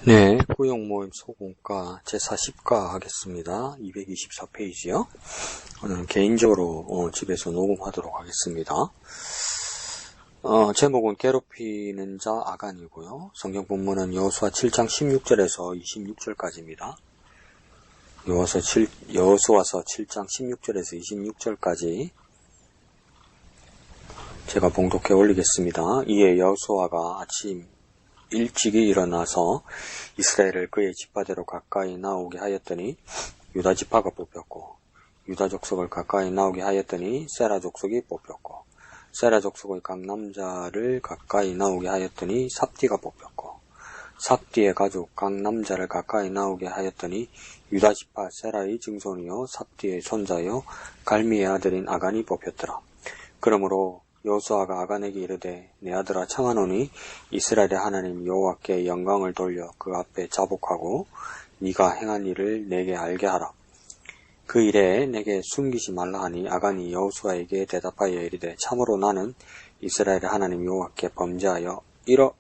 네, 구역모임 소공과 제40과 하겠습니다. 224페이지요. 오늘은 개인적으로 집에서 녹음하도록 하겠습니다. 제목은 괴롭히는 자 아간이고요. 성경 본문은 여호수아 7장 16절에서 26절까지입니다. 여호수아서 7장 16절에서 26절까지 제가 봉독해 올리겠습니다. 이에 여호수아가 아침 일찍이 일어나서 이스라엘을 그의 지파대로 가까이 나오게 하였더니 유다 지파가 뽑혔고, 유다 족속을 가까이 나오게 하였더니 세라 족속이 뽑혔고, 세라 족속의 각 남자를 가까이 나오게 하였더니 삽디가 뽑혔고, 삽디의 가족 각 남자를 가까이 나오게 하였더니 유다 지파 세라의 증손이요 삽디의 손자요 갈미의 아들인 아간이 뽑혔더라. 그러므로 여호수아가 아간에게 이르되 내 아들아 청하노니 이스라엘의 하나님 여호와께 영광을 돌려 그 앞에 자복하고 네가 행한 일을 내게 알게 하라. 그 일에 내게 숨기지 말라 하니 아간이 여호수아에게 대답하여 이르되 참으로 나는 이스라엘의 하나님 여호와께 범죄하여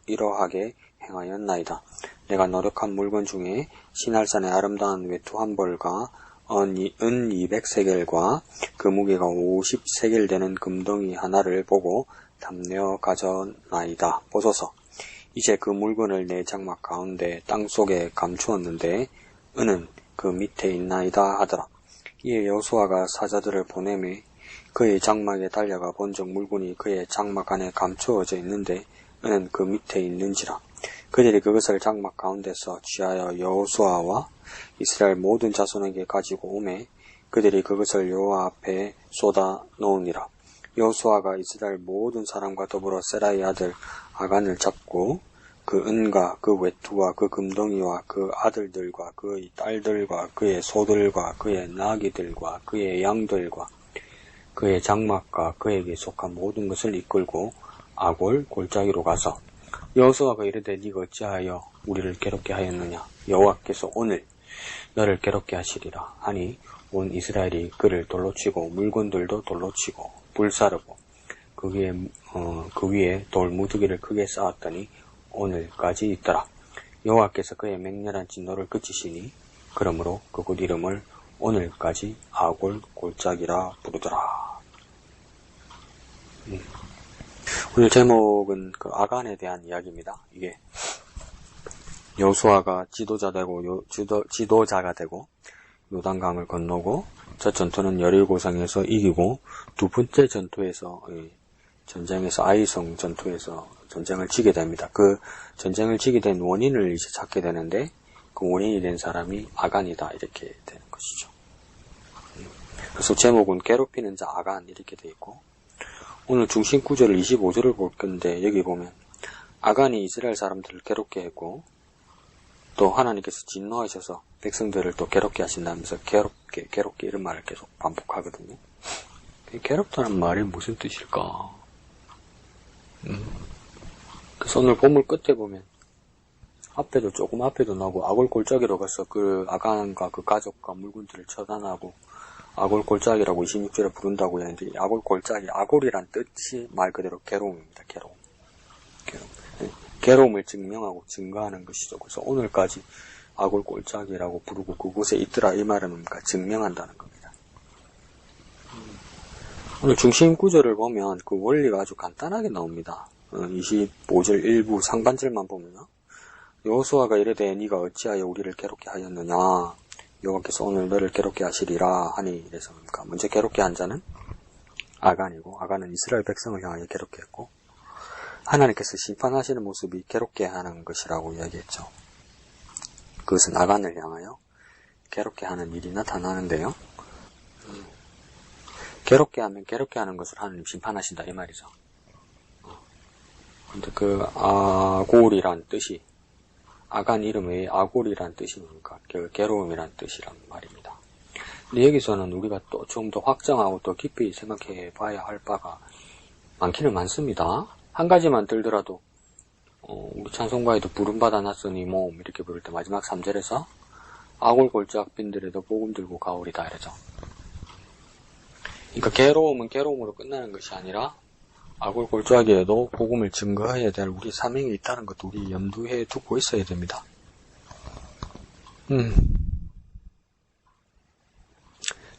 이러하게 행하였나이다. 내가 노력한 물건 중에 시날산의 아름다운 외투 한 벌과 은 200세겔과 그 무게가 50세겔 되는 금덩이 하나를 보고 탐내어 가져나이다. 보소서. 이제 그 물건을 내 장막 가운데 땅속에 감추었는데 은은 그 밑에 있나이다 하더라. 이에 여호수아가 사자들을 보내매 그의 장막에 달려가 본즉 물건이 그의 장막 안에 감추어져 있는데 은은 그 밑에 있는지라. 그들이 그것을 장막 가운데서 취하여 여호수아와 이스라엘 모든 자손에게 가지고 오매 그들이 그것을 여호와 앞에 쏟아 놓으니라. 여호수아가 이스라엘 모든 사람과 더불어 세라의 아들 아간을 잡고 그 은과 그 외투와 그 금덩이와 그 아들들과 그의 딸들과 그의 소들과 그의 나귀들과 그의 양들과 그의 장막과 그에게 속한 모든 것을 이끌고 아골 골짜기로 가서 여호수아가 이르되 네가 어찌하여 우리를 괴롭게 하였느냐. 여호와께서 오늘 너를 괴롭게 하시리라 하니 온 이스라엘이 그를 돌로 치고 물건들도 돌로 치고 불사르고 그 위에 돌 무더기를 크게 쌓았더니 오늘까지 있더라. 여호와께서 그의 맹렬한 진노를 그치시니 그러므로 그곳 이름을 오늘까지 아골 골짜기라 부르더라. 오늘 제목은 그 아간에 대한 이야기입니다. 이게 여호수아가 지도자가 되고 요단강을 건너고 첫 전투는 여리고성에서 이기고 두 번째 전쟁에서 아이성 전투에서 전쟁을 지게 됩니다. 그 전쟁을 지게 된 원인을 이제 찾게 되는데 그 원인이 된 사람이 아간이다 이렇게 되는 것이죠. 그래서 제목은 괴롭히는 자 아간 이렇게 돼 있고 오늘 중심 구절을 25절을 볼 건데 여기 보면 아간이 이스라엘 사람들을 괴롭게 했고 또 하나님께서 진노하셔서 백성들을 또 괴롭게 하신다면서 괴롭게 이런 말을 계속 반복하거든요. 괴롭다는 말이 무슨 뜻일까? 그래서 오늘 본문 끝에 보면 조금 앞에도 나오고 아골 골짜기로 가서 그 아간과 그 가족과 물건들을 처단하고 아골 골짜기라고 26절에 부른다고 했는데 아골 골짜기, 아골이란 뜻이 말 그대로 괴로움입니다. 괴로움을 증명하고 증거하는 것이죠. 그래서 오늘까지 아골 골짜기라고 부르고 그곳에 있더라 이 말은 뭡니까? 증명한다는 겁니다. 오늘 중심 구절을 보면 그 원리가 아주 간단하게 나옵니다. 25절 일부 상반절만 보면요. 여호수아가 이르되 네가 어찌하여 우리를 괴롭게 하였느냐. 여호와께서 오늘 너를 괴롭게 하시리라 하니 이래서 뭡니까? 먼저 괴롭게 한 자는 아간이고 아간은 이스라엘 백성을 향하여 괴롭게 했고 하나님께서 심판하시는 모습이 괴롭게 하는 것이라고 이야기했죠. 그것은 아간을 향하여 괴롭게 하는 일이 나타나는데요. 괴롭게 하는 것을 하나님 심판하신다 이 말이죠. 근데 그 아골이란 뜻이 아간 이름의 아골이란 뜻이 뭡니까? 그 괴로움이란 뜻이란 말입니다. 근데 여기서는 우리가 또 좀 더 확정하고 또 깊이 생각해 봐야 할 바가 많기는 많습니다. 한 가지만 들더라도 우리 찬송가에도 부름받아 났으니 몸 이렇게 부를 때 마지막 3절에서 아골 골짜기빈들에도 복음 들고 가오리다 이러죠. 그러니까 괴로움은 괴로움으로 끝나는 것이 아니라 아골 골짜기에도 복음을 증거해야 될 우리 사명이 있다는 것도 우리 염두에 두고 있어야 됩니다.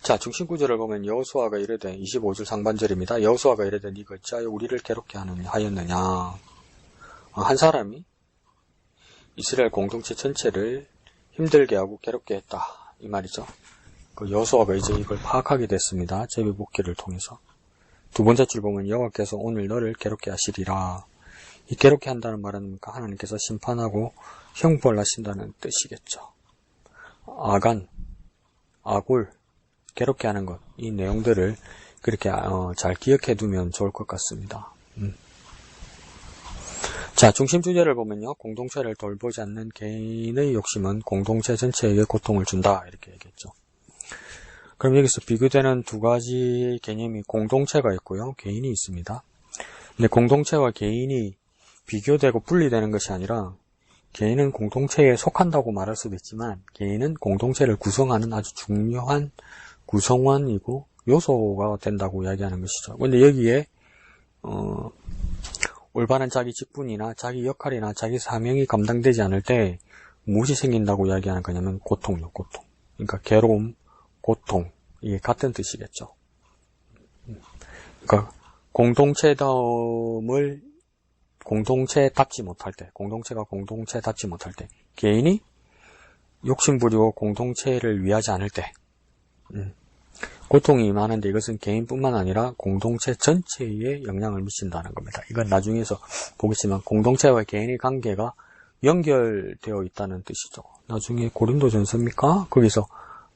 자, 중심구절을 보면 여호수아가 이르되 25절 상반절입니다. 여호수아가 이르되 네가 어찌하여 우리를 괴롭게 하였느냐. 한 사람이 이스라엘 공동체 전체를 힘들게 하고 괴롭게 했다. 이 말이죠. 그 여호수아가 이제 이걸 파악하게 됐습니다. 제비뽑기를 통해서. 두 번째 줄 보면 여호와께서 오늘 너를 괴롭게 하시리라. 이 괴롭게 한다는 말은 하나님께서 심판하고 형벌 하신다는 뜻이겠죠. 아간, 아굴, 괴롭게 하는 것, 이 내용들을 그렇게 잘 기억해 두면 좋을 것 같습니다. 자, 중심 주제를 보면요, 공동체를 돌보지 않는 개인의 욕심은 공동체 전체에게 고통을 준다, 이렇게 얘기했죠. 그럼 여기서 비교되는 두 가지 개념이 공동체가 있고요, 개인이 있습니다. 근데 공동체와 개인이 비교되고 분리되는 것이 아니라 개인은 공동체에 속한다고 말할 수도 있지만 개인은 공동체를 구성하는 아주 중요한 구성원이고 요소가 된다고 이야기하는 것이죠. 근데 여기에 올바른 자기 직분이나 자기 역할이나 자기 사명이 감당되지 않을 때 무엇이 생긴다고 이야기하는 거냐면 고통이요, 고통. 그러니까 괴로움, 고통, 이게 같은 뜻이겠죠. 그러니까 공동체가 공동체답지 못할 때, 개인이 욕심부리고 공동체를 위하지 않을 때, 고통이 많은데 이것은 개인뿐만 아니라 공동체 전체에 영향을 미친다는 겁니다. 이건 나중에서 보겠지만 공동체와 개인의 관계가 연결되어 있다는 뜻이죠. 나중에 고린도전서입니까? 거기서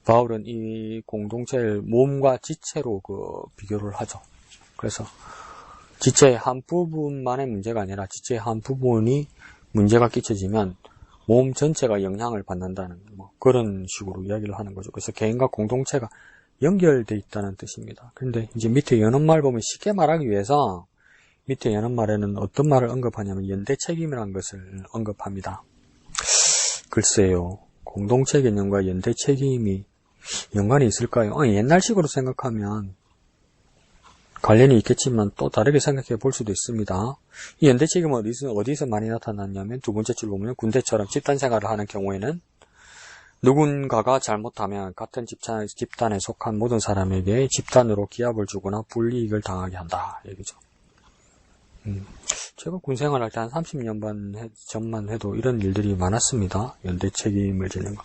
바울은 이 공동체를 몸과 지체로 비교를 하죠. 그래서 지체의 한 부분만의 문제가 아니라 지체의 한 부분이 문제가 끼쳐지면 몸 전체가 영향을 받는다는 그런 식으로 이야기를 하는 거죠. 그래서 개인과 공동체가 연결되어 있다는 뜻입니다. 그런데 이제 밑에 연언말 보면 쉽게 말하기 위해서 밑에 연언말에는 어떤 말을 언급하냐면 연대 책임이라는 것을 언급합니다. 글쎄요, 공동체 개념과 연대 책임이 연관이 있을까요? 옛날식으로 생각하면 관련이 있겠지만 또 다르게 생각해 볼 수도 있습니다. 이 연대 책임은 어디서 많이 나타났냐면 두 번째 줄 보면 군대처럼 집단 생활을 하는 경우에는 누군가가 잘못하면 같은 집단에 속한 모든 사람에게 집단으로 기합을 주거나 불이익을 당하게 한다, 얘기죠. 제가 군 생활할 때 한 30년 전만 해도 이런 일들이 많았습니다. 연대 책임을 지는 것.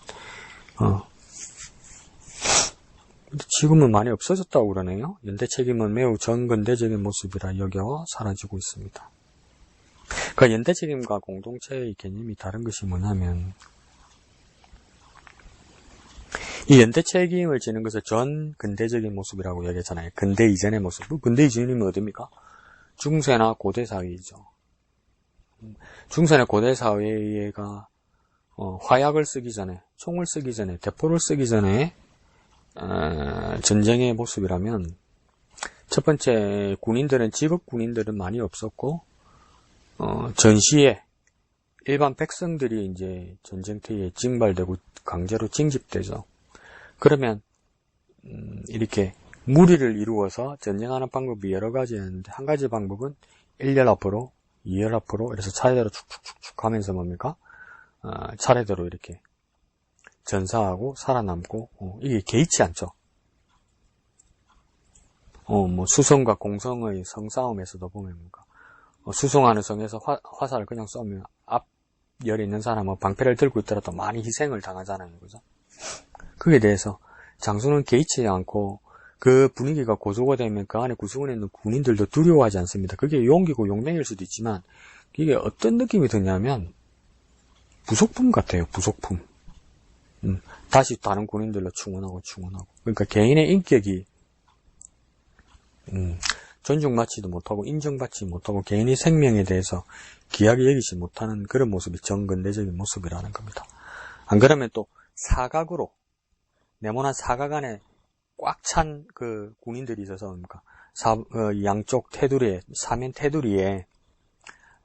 근데 지금은 많이 없어졌다고 그러네요. 연대 책임은 매우 전근대적인 모습이라 여겨 사라지고 있습니다. 그러니까 연대 책임과 공동체의 개념이 다른 것이 뭐냐면 이 연대 책임을 지는 것을 전 근대적인 모습이라고 얘기했잖아요. 근대 이전의 모습. 근대 이전이면 어딥니까? 중세나 고대 사회이죠. 중세나 고대 사회가 화약을 쓰기 전에, 총을 쓰기 전에, 대포를 쓰기 전에 전쟁의 모습이라면 첫 번째 직업 군인들은 많이 없었고 전시에 일반 백성들이 이제 전쟁터에 징발되고 강제로 징집되죠. 그러면 이렇게 무리를 이루어서 전쟁하는 방법이 여러 가지였는데 한 가지 방법은 1열 앞으로, 2열 앞으로 그래서 차례대로 축축축축 가면서 뭡니까? 차례대로 이렇게 전사하고 살아남고 이게 개의치 않죠. 수성과 공성의 성싸움에서도 보면 뭡니까? 수성하는 성에서 화살을 그냥 쏘면 앞열에 있는 사람은 방패를 들고 있더라도 많이 희생을 당하잖아요. 그죠? 그에 대해서 장수는 개의치 않고 그 분위기가 고조가 되면 그 안에 구성원에 있는 군인들도 두려워하지 않습니다. 그게 용기고 용맹일 수도 있지만 이게 어떤 느낌이 드냐면 부속품 같아요. 부속품. 다시 다른 군인들로 충원하고. 그러니까 개인의 인격이 존중받지도 못하고 인정받지 못하고 개인의 생명에 대해서 귀하게 여기지 못하는 그런 모습이 정근대적인 모습이라는 겁니다. 안 그러면 또 사각으로 네모난 사각 안에 꽉 찬 그 군인들이 있어서 그러니까 양쪽 테두리에 사면 테두리에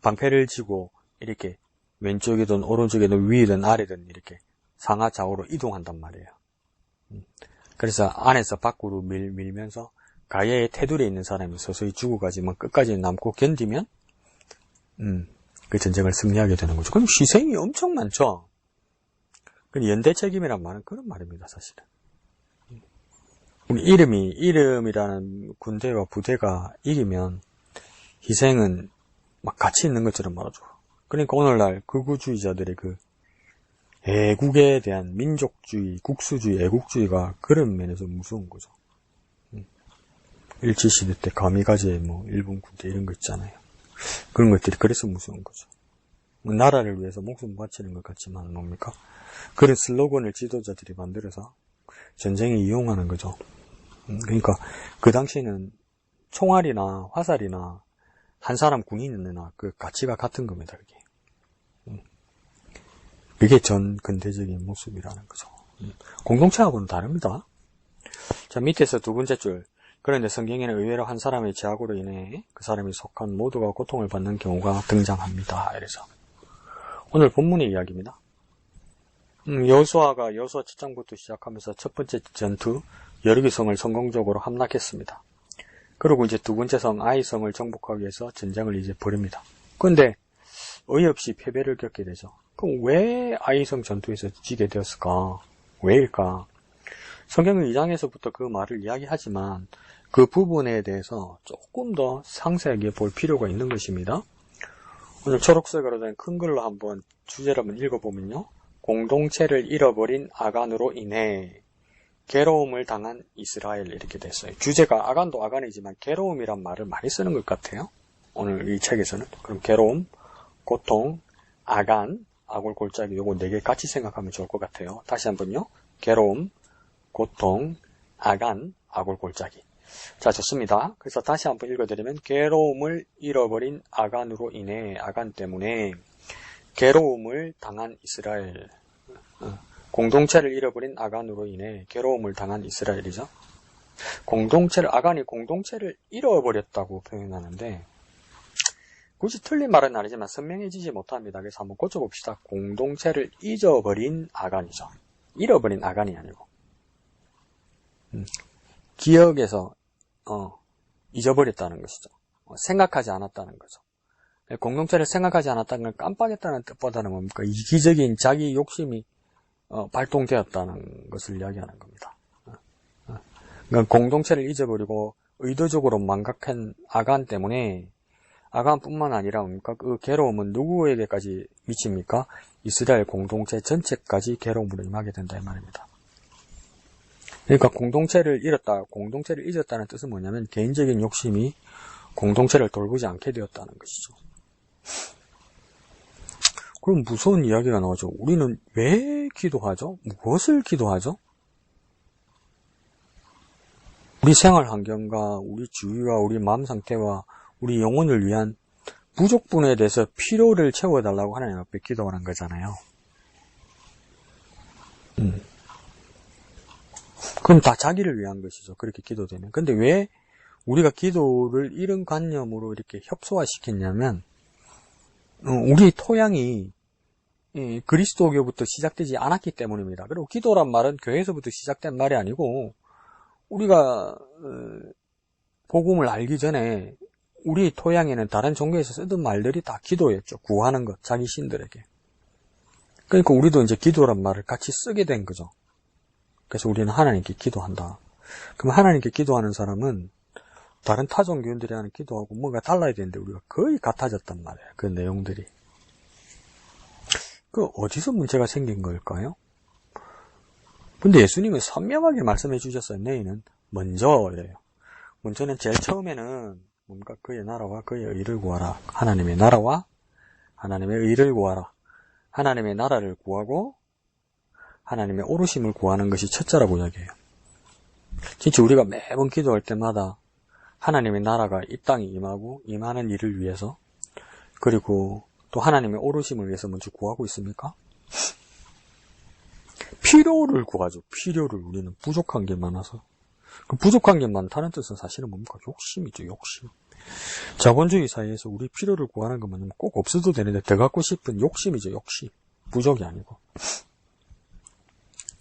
방패를 쥐고 이렇게 왼쪽이든 오른쪽이든 위든 아래든 이렇게 상하 좌우로 이동한단 말이에요. 그래서 안에서 밖으로 밀면서 가해의 테두리에 있는 사람이 서서히 죽어가지만 끝까지 남고 견디면 그 전쟁을 승리하게 되는 거죠. 그럼 희생이 엄청 많죠. 연대 책임이란 말은 그런 말입니다, 사실은. 우리 이름이라는 군대와 부대가 이기면 희생은 막 같이 있는 것처럼 말하죠. 그러니까 오늘날 극우주의자들의 그 애국에 대한 민족주의, 국수주의, 애국주의가 그런 면에서 무서운 거죠. 일제시대 때 가미가제 일본 군대 이런 거 있잖아요. 그런 것들이 그래서 무서운 거죠. 나라를 위해서 목숨 바치는 것 같지만 뭡니까? 그런 슬로건을 지도자들이 만들어서 전쟁에 이용하는 거죠. 그러니까 그 당시에는 총알이나 화살이나 한 사람 군인이나 그 가치가 같은 겁니다. 그게 전 근대적인 모습이라는 거죠. 공동체하고는 다릅니다. 자, 밑에서 두 번째 줄. 그런데 성경에는 의외로 한 사람의 죄악으로 인해 그 사람이 속한 모두가 고통을 받는 경우가 등장합니다. 이래서 오늘 본문의 이야기입니다. 여호수아가 여호수아 7장부터 시작하면서 첫 번째 전투 여리고 성을 성공적으로 함락했습니다. 그리고 이제 두 번째 성 아이 성을 정복하기 위해서 전쟁을 이제 벌입니다. 그런데 어이없이 패배를 겪게 되죠. 그럼 왜 아이 성 전투에서 지게 되었을까? 왜일까? 성경은 2장에서부터 그 말을 이야기하지만 그 부분에 대해서 조금 더 상세하게 볼 필요가 있는 것입니다. 오늘 초록색으로 된 큰 글로 한번 주제를 한번 읽어보면요. 공동체를 잃어버린 아간으로 인해 괴로움을 당한 이스라엘 이렇게 됐어요. 주제가 아간도 아간이지만 괴로움이란 말을 많이 쓰는 것 같아요. 오늘 이 책에서는. 그럼 괴로움, 고통, 아간, 아골 골짜기 요거 4개 같이 생각하면 좋을 것 같아요. 다시 한번요. 괴로움, 고통, 아간, 아골 골짜기. 자, 좋습니다. 그래서 다시 한번 읽어드리면 괴로움을 잃어버린 아간으로 인해 아간 때문에 괴로움을 당한 이스라엘. 공동체를 잃어버린 아간으로 인해 괴로움을 당한 이스라엘이죠. 아간이 공동체를 잃어버렸다고 표현하는데 굳이 틀린 말은 아니지만 선명해지지 못합니다. 그래서 한번 고쳐봅시다. 공동체를 잊어버린 아간이죠. 잃어버린 아간이 아니고 기억에서 잊어버렸다는 것이죠. 생각하지 않았다는 거죠. 공동체를 생각하지 않았다는 걸 깜빡했다는 뜻보다는 뭡니까? 이기적인 자기 욕심이 발동되었다는 것을 이야기하는 겁니다. 그러니까 공동체를 잊어버리고 의도적으로 망각한 아간 때문에 아간뿐만 아니라 뭡니까? 그 괴로움은 누구에게까지 미칩니까? 이스라엘 공동체 전체까지 괴로움으로 임하게 된다 이 말입니다. 그러니까 공동체를 잊었다는 뜻은 뭐냐면 개인적인 욕심이 공동체를 돌보지 않게 되었다는 것이죠. 그럼 무서운 이야기가 나오죠. 우리는 왜 기도하죠? 무엇을 기도하죠? 우리 생활 환경과 우리 주위와 우리 마음 상태와 우리 영혼을 위한 부족분에 대해서 필요를 채워달라고 하나님 앞에 기도하는 거잖아요. 그럼 다 자기를 위한 것이죠. 그렇게 기도되면. 근데 왜 우리가 기도를 이런 관념으로 이렇게 협소화시켰냐면 우리 토양이 그리스도교부터 시작되지 않았기 때문입니다. 그리고 기도란 말은 교회에서부터 시작된 말이 아니고 우리가 복음을 알기 전에 우리 토양에는 다른 종교에서 쓰던 말들이 다 기도였죠. 구하는 것, 자기 신들에게. 그러니까 우리도 이제 기도란 말을 같이 쓰게 된 거죠. 그래서 우리는 하나님께 기도한다. 그럼 하나님께 기도하는 사람은 다른 타종교인들이 하는 기도하고 뭔가 달라야 되는데 우리가 거의 같아졌단 말이에요. 그 내용들이. 그 어디서 문제가 생긴 걸까요? 근데 예수님은 선명하게 말씀해 주셨어요. 너희는 먼저 이래요. 먼저는 제일 처음에는 뭔가 그의 나라와 그의 의를 구하라. 하나님의 나라와 하나님의 의를 구하라. 하나님의 나라를 구하고 하나님의 오르심을 구하는 것이 첫째라고 이야기해요. 진짜 우리가 매번 기도할 때마다 하나님의 나라가 이 땅에 임하고 임하는 일을 위해서 그리고 또 하나님의 오르심을 위해서 먼저 구하고 있습니까? 필요를 구하죠. 필요를. 우리는 부족한 게 많아서. 그 부족한 게 많다는 뜻은 사실은 뭡니까? 욕심이죠. 욕심. 자본주의 사회에서 우리 필요를 구하는 것만 꼭 없어도 되는데 더 갖고 싶은 욕심이죠. 욕심. 부족이 아니고.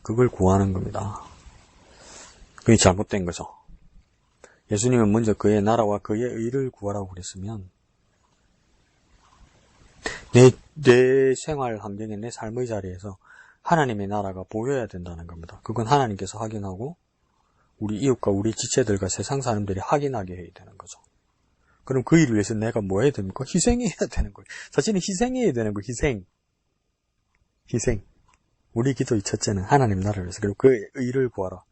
그걸 구하는 겁니다. 그게 잘못된 거죠. 예수님은 먼저 그의 나라와 그의 의를 구하라고 그랬으면 내 생활 환경에 내 삶의 자리에서 하나님의 나라가 보여야 된다는 겁니다. 그건 하나님께서 확인하고 우리 이웃과 우리 지체들과 세상 사람들이 확인하게 해야 되는 거죠. 그럼 그 일을 위해서 내가 뭐 해야 됩니까? 희생해야 되는 거예요. 사실은 희생해야 되는 거예요. 희생. 우리 기도의 첫째는 하나님 나라를 위해서. 그리고 그 의를 구하라.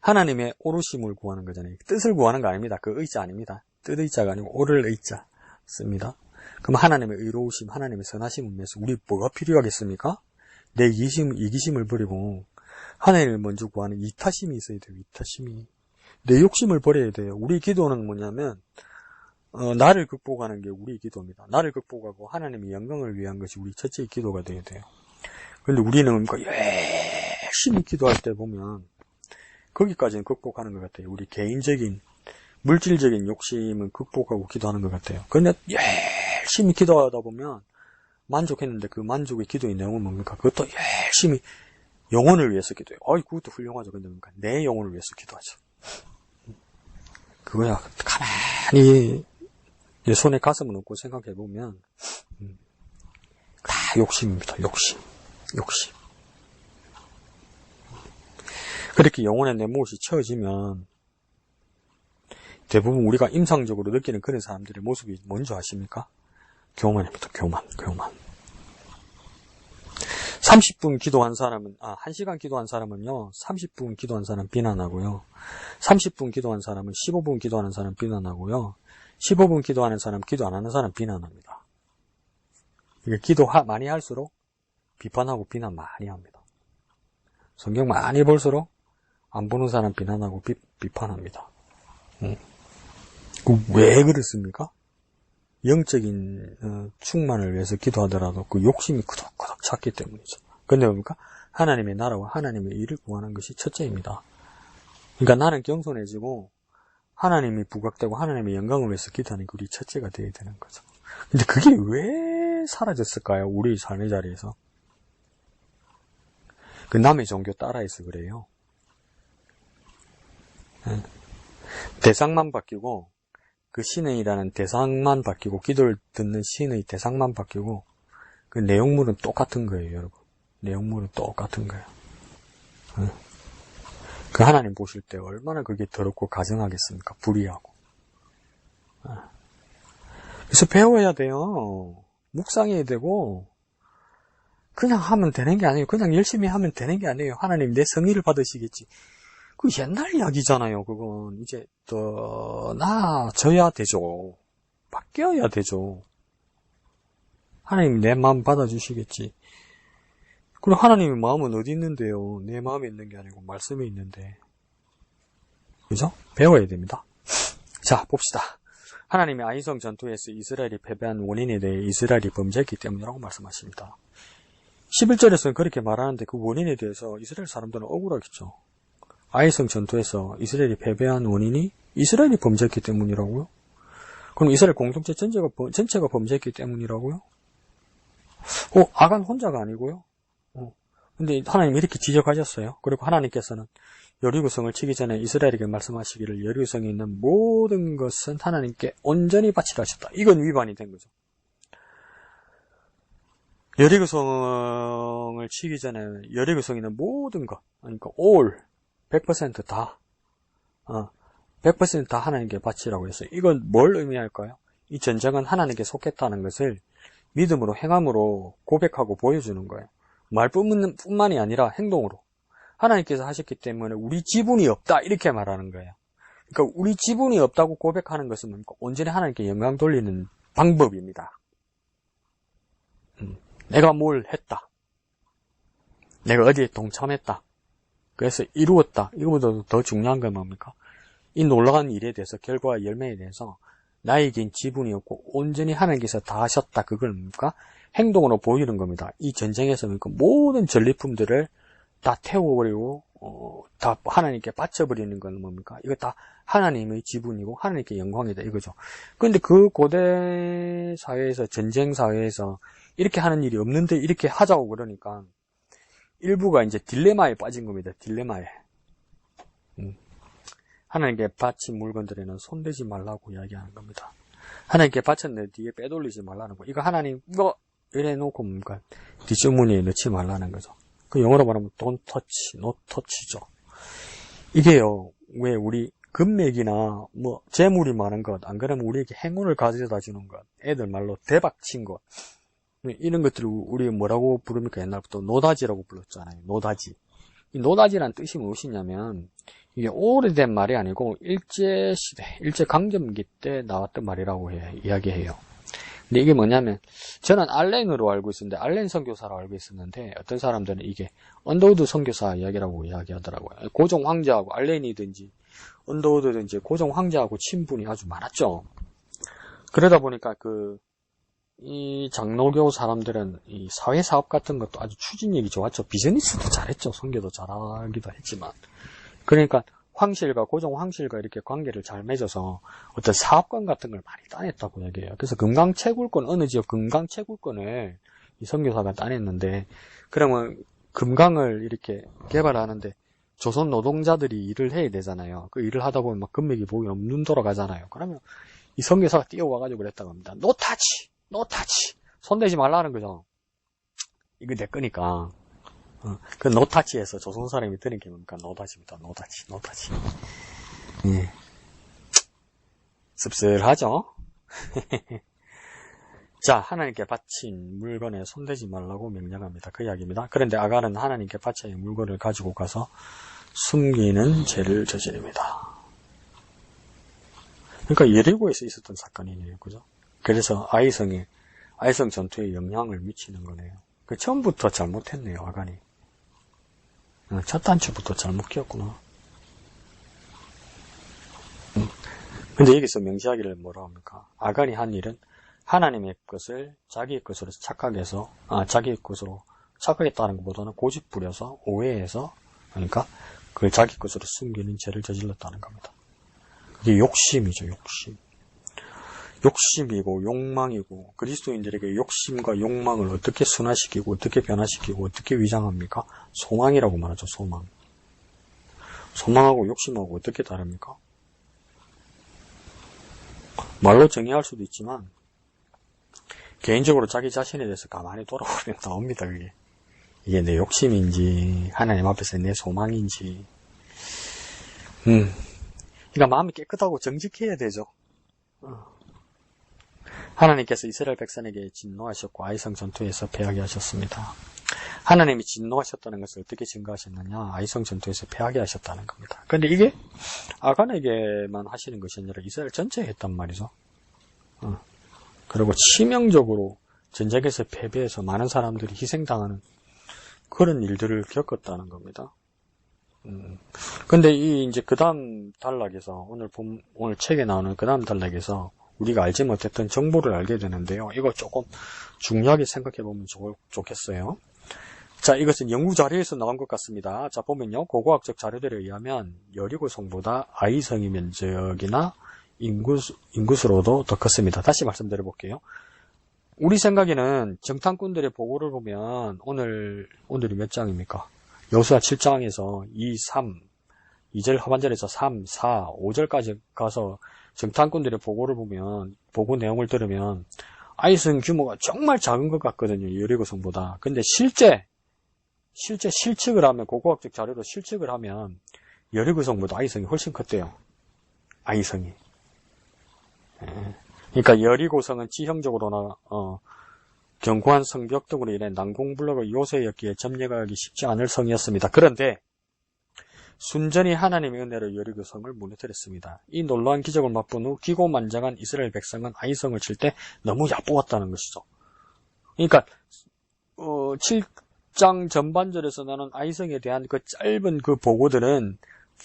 하나님의 오르심을 구하는 거잖아요. 뜻을 구하는 거 아닙니다. 그 의자 아닙니다. 뜻 의자가 아니고 오를 의자 씁니다. 그럼 하나님의 의로우심, 하나님의 선하심을 위해서 우리 뭐가 필요하겠습니까? 내 이기심을 버리고 하나님을 먼저 구하는 이타심이 있어야 돼요. 이타심이. 내 욕심을 버려야 돼요. 우리 기도는 뭐냐면 나를 극복하는 게 우리 기도입니다. 나를 극복하고 하나님의 영광을 위한 것이 우리 첫째 기도가 돼야 돼요. 그런데 우리는 열심히 기도할 때 보면 거기까지는 극복하는 것 같아요. 우리 개인적인 물질적인 욕심은 극복하고 기도하는 것 같아요. 그런데 열심히 기도하다 보면 만족했는데 그 만족의 기도의 내용은 뭡니까? 그것도 열심히 영혼을 위해서 기도해요. 그것도 훌륭하죠. 근데 뭡니까? 내 영혼을 위해서 기도하죠. 그거야 가만히 내 손에 가슴을 얹고 생각해보면 다 욕심입니다. 욕심. 그렇게 영혼의 내못이 채워지면 대부분 우리가 임상적으로 느끼는 그런 사람들의 모습이 뭔지 아십니까? 교만입니다. 교만. 30분 기도한 사람은 1시간 기도한 사람은요. 30분 기도한 사람 비난하고요. 30분 기도한 사람은 15분 기도하는 사람 비난하고요. 15분 기도하는 사람, 기도 안 하는 사람 비난합니다. 이게 기도 많이 할수록 비판하고 비난 많이 합니다. 성경 많이 볼수록 안 보는 사람 비난하고 비판합니다. 왜 그렇습니까? 영적인 충만을 위해서 기도하더라도 그 욕심이 그덕그덕 찼기 때문이죠. 근데 뭡니까? 하나님의 나라와 하나님의 일을 구하는 것이 첫째입니다. 그러니까 나는 겸손해지고 하나님이 부각되고 하나님의 영광을 위해서 기도하는 게 우리 첫째가 되어야 되는 거죠. 근데 그게 왜 사라졌을까요? 우리 삶의 자리에서. 그 남의 종교 따라해서 그래요. 대상만 바뀌고 그 신의라는 대상만 바뀌고 기도를 듣는 신의 대상만 바뀌고 그 내용물은 똑같은 거예요, 여러분. 내용물은 똑같은 거예요. 그 하나님 보실 때 얼마나 그게 더럽고 가증하겠습니까? 불의하고. 그래서 배워야 돼요. 묵상해야 되고 그냥 하면 되는 게 아니에요. 그냥 열심히 하면 되는 게 아니에요. 하나님 내 성의를 받으시겠지. 그 옛날 이야기잖아요. 그건 이제 더 나아져야 되죠. 바뀌어야 되죠. 하나님 내 마음 받아주시겠지. 그리고 하나님의 마음은 어디 있는데요? 내 마음에 있는 게 아니고 말씀에 있는데. 그죠? 배워야 됩니다. 자, 봅시다. 하나님의 아이성 전투에서 이스라엘이 패배한 원인에 대해 이스라엘이 범죄했기 때문이라고 말씀하십니다. 11절에서는 그렇게 말하는데 그 원인에 대해서 이스라엘 사람들은 억울하겠죠. 아이성 전투에서 이스라엘이 패배한 원인이 이스라엘이 범죄했기 때문이라고요? 그럼 이스라엘 공동체 전체가 범죄했기 때문이라고요? 아간 혼자가 아니고요? 근데 하나님 이렇게 지적하셨어요. 그리고 하나님께서는 여리고성을 치기 전에 이스라엘에게 말씀하시기를 여리고성에 있는 모든 것은 하나님께 온전히 바치라 하셨다. 이건 위반이 된 거죠. 여리고성을 치기 전에 여리고성에 있는 모든 것, 그러니까 all, 100% 다, 100% 다 하나님께 바치라고 했어요. 이건 뭘 의미할까요? 이 전쟁은 하나님께 속했다는 것을 믿음으로 행함으로 고백하고 보여주는 거예요. 말뿐만이 아니라 행동으로. 하나님께서 하셨기 때문에 우리 지분이 없다 이렇게 말하는 거예요. 그러니까 우리 지분이 없다고 고백하는 것은 뭡니까? 온전히 하나님께 영광 돌리는 방법입니다. 내가 뭘 했다. 내가 어디에 동참했다. 그래서 이루었다. 이거보다 더 중요한 건 뭡니까? 이 놀라운 일에 대해서 결과와 열매에 대해서 나에겐 지분이 없고 온전히 하나님께서 다 하셨다. 그걸 뭡니까? 행동으로 보이는 겁니다. 이 전쟁에서 뭡니까? 모든 전리품들을 다 태워버리고 다 하나님께 바쳐버리는 건 뭡니까? 이거 다 하나님의 지분이고 하나님께 영광이다 이거죠. 그런데 그 고대 사회에서 전쟁 사회에서 이렇게 하는 일이 없는데 이렇게 하자고 그러니까 일부가 이제 딜레마에 빠진 겁니다. 딜레마에. 하나님께 바친 물건들에는 손대지 말라고 이야기하는 겁니다. 하나님께 바쳤는데 뒤에 빼돌리지 말라는 거. 이거 하나님 이래 놓고 뭡니까? 뒷주머니에 넣지 말라는 거죠. 그 영어로 말하면 don't touch, no touch죠. 이게요, 왜 우리 금맥이나 뭐 재물이 많은 것, 안 그러면 우리에게 행운을 가져다 주는 것, 애들 말로 대박친 것, 이런 것들을 우리 뭐라고 부릅니까? 옛날부터 노다지라고 불렀잖아요. 노다지. 이 노다지란 뜻이 무엇이냐면 이게 오래된 말이 아니고 일제시대, 일제강점기 때 나왔던 말이라고 이야기해요. 근데 이게 뭐냐면 저는 알렌으로 알고 있었는데, 알렌 선교사로 알고 있었는데, 어떤 사람들은 이게 언더우드 선교사 이야기라고 이야기하더라고요. 고종 황제하고 알렌이든지 언더우드든지 고종 황제하고 친분이 아주 많았죠. 그러다 보니까 이 장로교 사람들은 이 사회사업 같은 것도 아주 추진력이 좋았죠. 비즈니스도 잘했죠. 선교도 잘하기도 했지만. 그러니까 고종 황실과 이렇게 관계를 잘 맺어서 어떤 사업권 같은 걸 많이 따냈다고 얘기해요. 그래서 금강채굴권, 어느 지역 금강채굴권을 이 선교사가 따냈는데, 그러면 금강을 이렇게 개발하는데 조선 노동자들이 일을 해야 되잖아요. 그 일을 하다 보면 막 금맥이 보기 너무 눈 돌아가잖아요. 그러면 이 선교사가 뛰어와가지고 그랬다고 합니다. No touch! No touch! 손대지 말라는 거죠. 이거 내 거니까. 그 노타치에서 조선 사람이 드는 게 뭡니까? 노다지입니다. 노다지. 예. 씁쓸하죠? 자, 하나님께 바친 물건에 손대지 말라고 명령합니다. 그 이야기입니다. 그런데 아간은 하나님께 바친 물건을 가지고 가서 숨기는 죄를 저지릅니다. 그러니까 여리고에서 있었던 사건이네요. 그죠? 그래서 아이성 전투에 영향을 미치는 거네요. 그 처음부터 잘못했네요. 아간이. 첫 단추부터 잘못 끼웠구나. 근데 여기서 명시하기를 뭐라 합니까? 아간이 한 일은 하나님의 것을 자기의 것으로 자기의 것으로 착각했다는 것보다는 고집 부려서 오해해서, 그러니까 그걸 자기 것으로 숨기는 죄를 저질렀다는 겁니다. 그게 욕심이죠, 욕심. 욕심이고 욕망이고, 그리스도인들에게 욕심과 욕망을 어떻게 순화시키고 어떻게 변화시키고 어떻게 위장합니까? 소망이라고 말하죠. 소망하고 욕심하고 어떻게 다릅니까? 말로 정의할 수도 있지만 개인적으로 자기 자신에 대해서 가만히 돌아보면 나옵니다. 이게 내 욕심인지 하나님 앞에서 내 소망인지. 그러니까 마음이 깨끗하고 정직해야 되죠. 하나님께서 이스라엘 백성에게 진노하셨고 아이성 전투에서 패하게 하셨습니다. 하나님이 진노하셨다는 것을 어떻게 증거하셨느냐? 아이성 전투에서 패하게 하셨다는 겁니다. 그런데 이게 아간에게만 하시는 것이 아니라 이스라엘 전체에 했단 말이죠. 그리고 치명적으로 전쟁에서 패배해서 많은 사람들이 희생당하는 그런 일들을 겪었다는 겁니다. 근데 이제 그 다음 단락에서 오늘 책에 나오는 그 다음 단락에서 우리가 알지 못했던 정보를 알게 되는데요. 이거 조금 중요하게 생각해 보면 좋겠어요. 자, 이것은 연구 자료에서 나온 것 같습니다. 자, 보면요. 고고학적 자료들에 의하면 여리고성보다 아이성의 면적이나 인구수로도 더 컸습니다. 다시 말씀드려 볼게요. 우리 생각에는 정탐꾼들의 보고를 보면 오늘이 몇 장입니까? 여호수아 7장에서 2, 3, 2절 하반절에서 3, 4, 5절까지 가서 정탐꾼들의 보고를 보면, 보고 내용을 들으면 아이성 규모가 정말 작은 것 같거든요. 여리고성보다. 근데 실제 실측을 하면, 고고학적 자료로 실측을 하면 여리고성보다 아이성이 훨씬 컸대요. 아이성이. 그러니까 여리고성은 지형적으로나 견고한 성벽 등으로 인해 난공불락의 요새였기에 점령하기 쉽지 않을 성이었습니다. 그런데 순전히 하나님의 은혜로 여리고성을 무너뜨렸습니다. 이 놀라운 기적을 맛본 후 기고만장한 이스라엘 백성은 아이성을 칠 때 너무 얕보았다는 것이죠. 그러니까 7장 전반절에서 나는 아이성에 대한 그 짧은 그 보고들은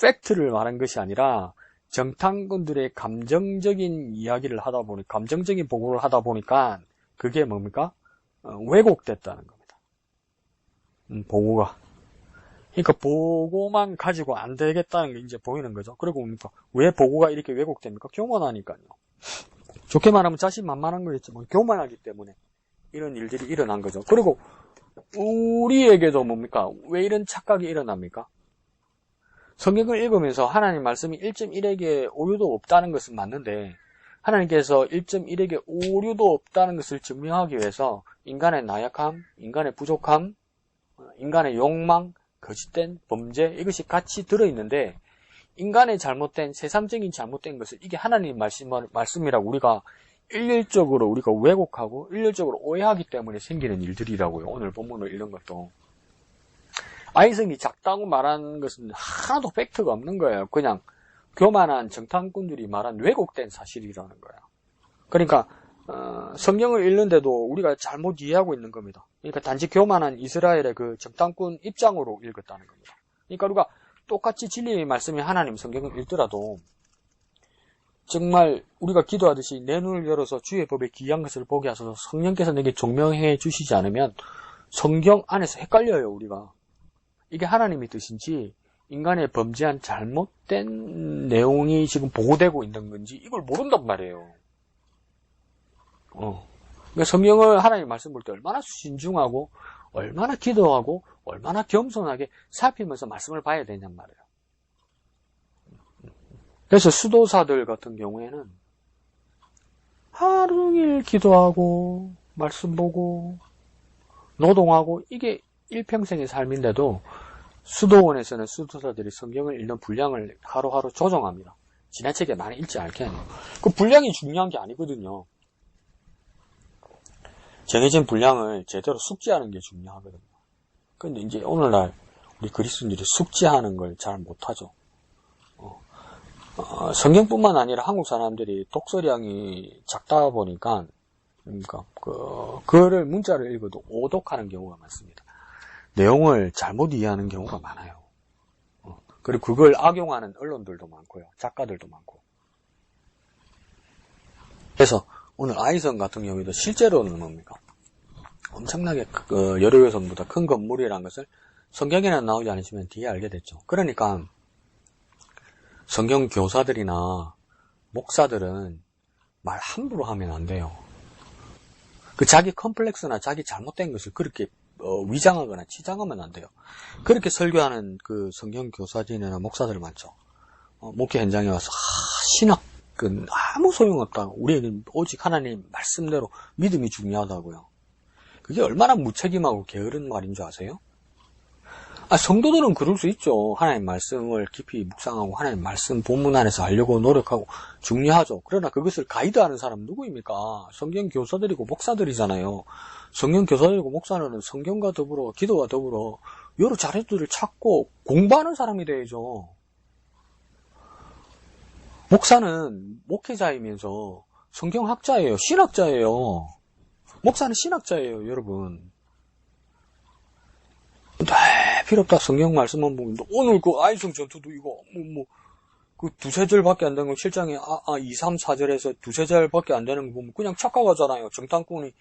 팩트를 말한 것이 아니라 정탐꾼들의 감정적인 이야기를 하다 보니, 감정적인 보고를 하다 보니까 그게 뭡니까? 왜곡됐다는 겁니다. 보고가. 그러니까 보고만 가지고 안 되겠다는 게 이제 보이는 거죠. 그리고 뭡니까? 왜 보고가 이렇게 왜곡됩니까? 교만하니까요. 좋게 말하면 자신만만한 거겠지만 교만하기 때문에 이런 일들이 일어난 거죠. 그리고 우리에게도 뭡니까? 왜 이런 착각이 일어납니까? 성경을 읽으면서 하나님 말씀이 1.1에게 오류도 없다는 것은 맞는데, 하나님께서 1.1에게 오류도 없다는 것을 증명하기 위해서 인간의 나약함, 인간의 부족함, 인간의 욕망, 거짓된 범죄, 이것이 같이 들어있는데, 인간의 잘못된, 세상적인 잘못된 것을 이게 하나님 말씀이라고 우리가 일률적으로 우리가 왜곡하고 일률적으로 오해하기 때문에 생기는 일들이라고요. 오늘 본문을 읽는 것도. 아이성이 작다고 말하는 것은 하나도 팩트가 없는 거예요. 그냥 교만한 정탐꾼들이 말한 왜곡된 사실이라는 거예요. 그러니까 성경을 읽는데도 우리가 잘못 이해하고 있는 겁니다. 그러니까 단지 교만한 이스라엘의 그 정탐꾼 입장으로 읽었다는 겁니다. 그러니까 우리가 똑같이 진리의 말씀이 하나님 성경을 읽더라도 정말 우리가 기도하듯이 내 눈을 열어서 주의 법에 귀한 것을 보게 하소서 성령께서 내게 종명해 주시지 않으면 성경 안에서 헷갈려요, 우리가. 이게 하나님의 뜻인지 인간의 범죄한 잘못된 내용이 지금 보고되고 있는 건지 이걸 모른단 말이에요. 그러니까 성경을 하나님 말씀 볼 때 얼마나 신중하고 얼마나 기도하고 얼마나 겸손하게 살피면서 말씀을 봐야 되냔 말이에요. 그래서 수도사들 같은 경우에는 하루 종일 기도하고 말씀 보고 노동하고 이게 일평생의 삶인데도 수도원에서는 수도사들이 성경을 읽는 분량을 하루하루 조정합니다. 지나치게 많이 읽지 않게 해요. 그 분량이 중요한 게 아니거든요. 정해진 분량을 제대로 숙지하는 게 중요하거든요. 근데 이제 오늘날 우리 그리스도인들이 숙지하는 걸 잘 못하죠. 성경뿐만 아니라 한국 사람들이 독서량이 작다 보니까, 그러니까 글을 문자를 읽어도 오독하는 경우가 많습니다. 내용을 잘못 이해하는 경우가 많아요. 그리고 그걸 악용하는 언론들도 많고요. 작가들도 많고. 그래서 오늘 아이성 같은 경우에도 실제로는 뭡니까? 엄청나게 여러 개성보다 큰 건물이라는 것을 성경에는 나오지 않으시면 뒤에 알게 됐죠. 그러니까 성경 교사들이나 목사들은 말 함부로 하면 안 돼요. 그 자기 컴플렉스나 자기 잘못된 것을 그렇게 위장하거나 치장하면 안 돼요. 그렇게 설교하는 그 성경 교사진이나 목사들 많죠. 목회 현장에 와서 신학은 아무 소용없다고. 우리는 오직 하나님 말씀대로 믿음이 중요하다고요. 그게 얼마나 무책임하고 게으른 말인 줄 아세요? 성도들은 그럴 수 있죠. 하나님 말씀을 깊이 묵상하고 하나님 말씀 본문 안에서 하려고 노력하고 중요하죠. 그러나 그것을 가이드하는 사람은 누구입니까? 성경 교사들이고 목사들이잖아요. 성경 교사들이고 목사는 성경과 더불어 기도와 더불어 여러 자료들을 찾고 공부하는 사람이 돼야죠. 목사는 목회자이면서 성경학자예요. 신학자예요. 목사는 신학자예요, 여러분. 필요 없다. 성경 말씀만 보면 오늘 그 아이성 전투도 이거 그 두세 절밖에 안 되는 거 실장에 2, 3, 4절에서 두세 절밖에 안 되는 거 보면 그냥 착각하잖아요. 정탐꾼이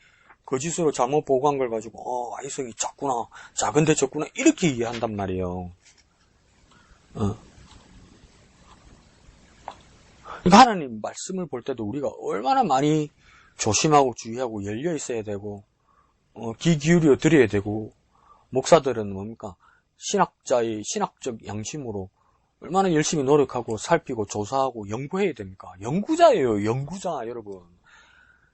거짓으로 잘못 보고한 걸 가지고 아이성이 작구나, 작은데 적구나 이렇게 이해한단 말이에요. 그러니까 하나님 말씀을 볼 때도 우리가 얼마나 많이 조심하고 주의하고 열려 있어야 되고 귀 기울여 드려야 되고 목사들은 뭡니까? 신학자의 신학적 양심으로 얼마나 열심히 노력하고 살피고 조사하고 연구해야 됩니까? 연구자예요, 연구자, 여러분.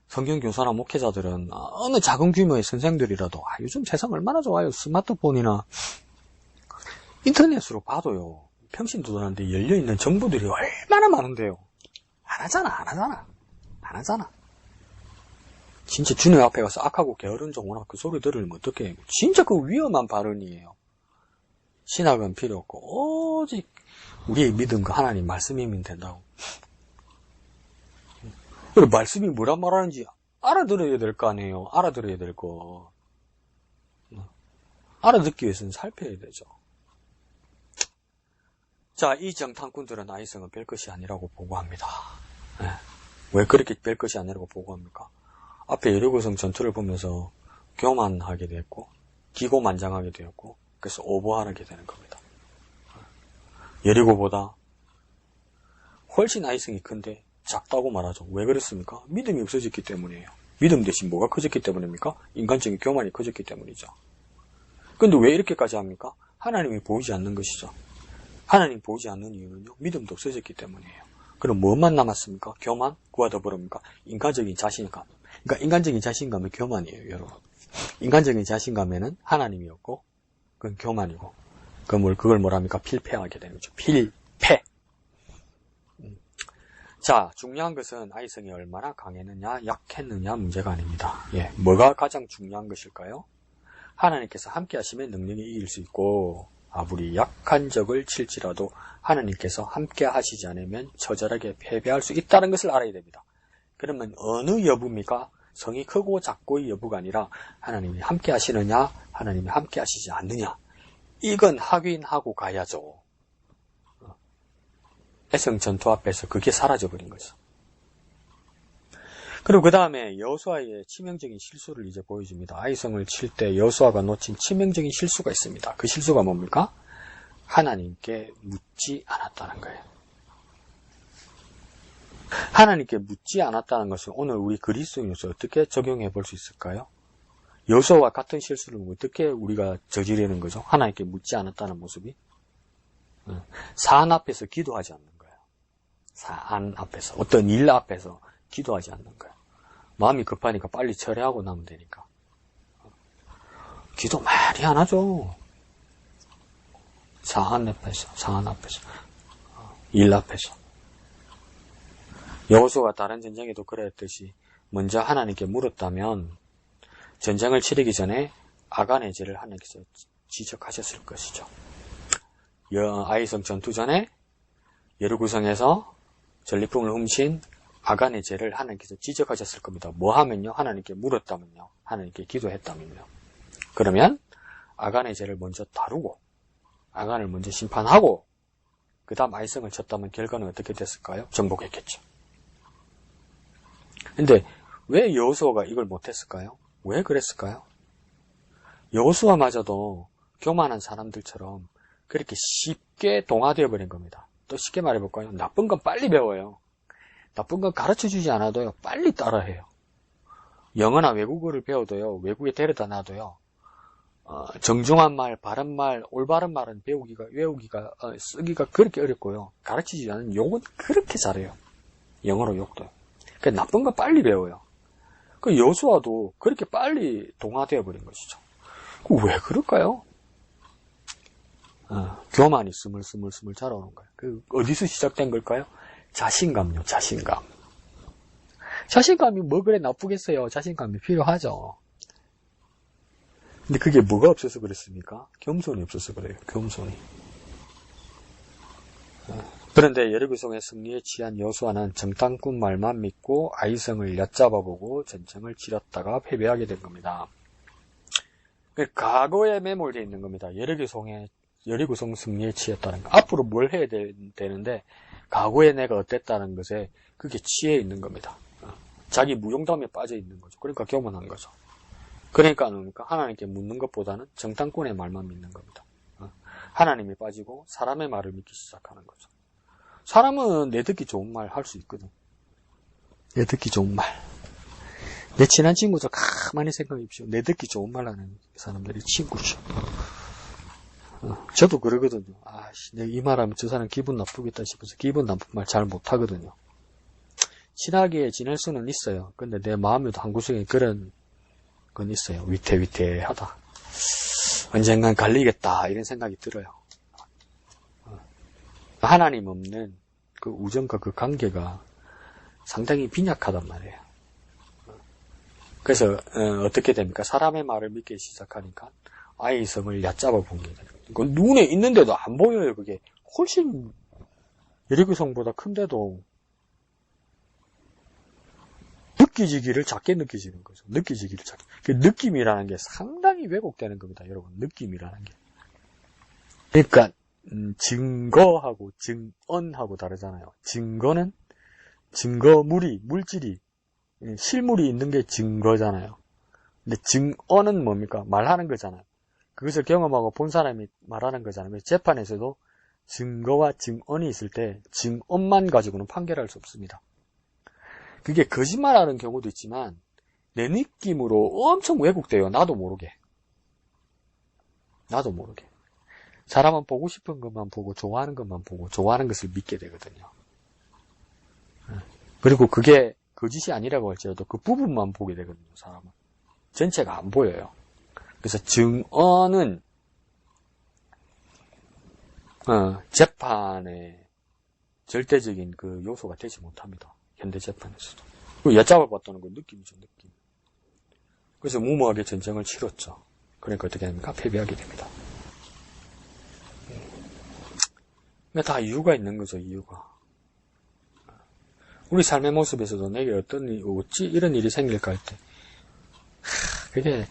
성경교사나 목회자들은 어느 작은 규모의 선생들이라도 요즘 세상 얼마나 좋아요. 스마트폰이나 인터넷으로 봐도요. 평신도들한테 열려있는 정보들이 얼마나 많은데요. 안 하잖아. 진짜 주님 앞에 가서 악하고 게으른 종으로 그 소리 들으면 어떡해. 진짜 그 위험한 발언이에요. 신학은 필요 없고 오직 우리의 믿음과 하나님 말씀이면 된다고. 그리고 말씀이 뭐라 말하는지 알아들어야 될 거 아니에요. 알아들어야 될 거. 알아듣기 위해서는 살펴야 되죠. 자, 이 정탐꾼들은 아이성은 별것이 아니라고 보고합니다. 왜 그렇게 별것이 아니라고 보고합니까? 앞에 여리고성 전투를 보면서 교만하게 됐고 기고만장하게 되었고 그래서 오버하게 되는 겁니다. 여리고보다 훨씬 아이성이 큰데 작다고 말하죠. 왜 그랬습니까? 믿음이 없어졌기 때문이에요. 믿음 대신 뭐가 커졌기 때문입니까? 인간적인 교만이 커졌기 때문이죠. 근데 왜 이렇게까지 합니까? 하나님이 보이지 않는 것이죠. 하나님 보이지 않는 이유는요. 믿음도 없어졌기 때문이에요. 그럼 뭐만 남았습니까? 교만? 그와 더불어입니까? 인간적인 자신감. 그러니까 인간적인 자신감은 교만이에요, 여러분. 인간적인 자신감에는 하나님이 없고 그건 교만이고. 그걸 뭐랍니까? 필패하게 되는 거죠. 필패. 자, 중요한 것은 아이성이 얼마나 강했느냐, 약했느냐 문제가 아닙니다. 예, 뭐가 가장 중요한 것일까요? 하나님께서 함께 하시면 능력이 이길 수 있고, 아무리 약한 적을 칠지라도 하나님께서 함께 하시지 않으면 처절하게 패배할 수 있다는 것을 알아야 됩니다. 그러면 어느 여부입니까? 성이 크고 작고의 여부가 아니라 하나님이 함께 하시느냐, 하나님이 함께 하시지 않느냐. 이건 확인하고 가야죠. 애성 전투 앞에서 그게 사라져버린 거죠. 그리고 그 다음에 여호수아의 치명적인 실수를 이제 보여줍니다. 아이성을 칠 때 여호수아가 놓친 치명적인 실수가 있습니다. 그 실수가 뭡니까? 하나님께 묻지 않았다는 거예요. 하나님께 묻지 않았다는 것을 오늘 우리 그리스도인으로서 어떻게 적용해 볼 수 있을까요? 여호수아와 같은 실수를 어떻게 우리가 저지르는 거죠? 하나님께 묻지 않았다는 모습이. 사안 앞에서 기도하지 않는 거예요. 사안 앞에서, 어떤 일 앞에서 기도하지 않는 거예요. 마음이 급하니까 빨리 처리하고 나면 되니까. 기도 많이 안 하죠. 사안 앞에서, 일 앞에서. 여호수아가 다른 전쟁에도 그랬듯이 먼저 하나님께 물었다면 전쟁을 치르기 전에 아간의 죄를 하나님께서 지적하셨을 것이죠. 아이성 전투 전에 여리고성에서 전리품을 훔친 아간의 죄를 하나님께서 지적하셨을 겁니다. 뭐 하면요? 하나님께 물었다면요. 하나님께 기도했다면요. 그러면 아간의 죄를 먼저 다루고 아간을 먼저 심판하고 그 다음 아이성을 쳤다면 결과는 어떻게 됐을까요? 정복했겠죠. 근데 왜 여호수아가 이걸 못했을까요? 왜 그랬을까요? 여호수아마저도 교만한 사람들처럼 그렇게 쉽게 동화되어 버린 겁니다. 또 쉽게 말해볼까요? 나쁜 건 빨리 배워요. 나쁜 건 가르쳐주지 않아도요. 빨리 따라해요. 영어나 외국어를 배워도요. 외국에 데려다 놔도요. 정중한 말, 바른 말, 올바른 말은 외우기가, 쓰기가 그렇게 어렵고요. 가르치지 않은 욕은 그렇게 잘해요. 영어로 욕도요. 그러니까 나쁜 건 빨리 배워요. 그 여호수아도 그렇게 빨리 동화되어 버린 것이죠. 왜 그럴까요? 교만이 스물스물 자라오는 거예요. 어디서 시작된 걸까요? 자신감요, 자신감. 자신감이 뭐 그래 나쁘겠어요. 자신감이 필요하죠. 근데 그게 뭐가 없어서 그랬습니까? 겸손이 없어서 그래요. 겸손이. 그런데 여리고성의 승리에 취한 여호수아는 정탐꾼 말만 믿고 아이성을 얕잡아보고 전쟁을 치렀다가 패배하게 된 겁니다. 과거에 매몰되어 있는 겁니다. 여리고성 승리에 취했다는 거. 앞으로 뭘 해야 되는데 과거에 내가 어땠다는 것에 그게 취해 있는 겁니다. 자기 무용담에 빠져 있는 거죠. 그러니까 교만한 거죠. 그러니까 하나님께 묻는 것보다는 정탐꾼의 말만 믿는 겁니다. 하나님이 빠지고 사람의 말을 믿기 시작하는 거죠. 사람은 내 듣기 좋은 말 할 수 있거든. 내 듣기 좋은 말. 내 친한 친구죠. 가만히 생각해 보십시오. 내 듣기 좋은 말 하는 사람들이 친구죠. 저도 그러거든요. 내가 이 말하면 저 사람 기분 나쁘겠다 싶어서 기분 나쁜 말 잘 못하거든요. 친하게 지낼 수는 있어요. 근데 내 마음에도 한구석에 그런 건 있어요. 위태위태하다. 언젠간 갈리겠다 이런 생각이 들어요. 하나님 없는 그 우정과 그 관계가 상당히 빈약하단 말이에요. 그래서 어떻게 됩니까? 사람의 말을 믿기 시작하니까 아이성을 얕잡아 본 게 돼요. 눈에 있는데도 안 보여요. 그게 훨씬 여리고성보다 큰데도 느껴지기를 작게 느껴지는 거죠. 느껴지기를 작게. 그 느낌이라는 게 상당히 왜곡되는 겁니다. 여러분, 느낌이라는 게. 그러니까 증거하고 증언하고 다르잖아요. 증거는 물질이 실물이 있는 게 증거잖아요. 근데 증언은 뭡니까? 말하는 거잖아요. 그것을 경험하고 본 사람이 말하는 거잖아요. 재판에서도 증거와 증언이 있을 때 증언만 가지고는 판결할 수 없습니다. 그게 거짓말하는 경우도 있지만 내 느낌으로 엄청 왜곡돼요. 나도 모르게. 사람은 보고 싶은 것만 보고 좋아하는 것만 보고 좋아하는 것을 믿게 되거든요. 그리고 그게 거짓이 아니라고 할지라도 그 부분만 보게 되거든요. 사람은. 전체가 안 보여요. 그래서 증언은 재판의 절대적인 그 요소가 되지 못합니다. 현대 재판에서도. 그 엿잡아 봤다는 건 느낌이죠, 느낌. 그래서 무모하게 전쟁을 치렀죠. 그러니까 어떻게 됩니까? 패배하게 됩니다. 근데 다 이유가 있는 거죠, 이유가. 우리 삶의 모습에서도 내게 어떤 일, 어찌 이런 일이 생길까 할 때, 그게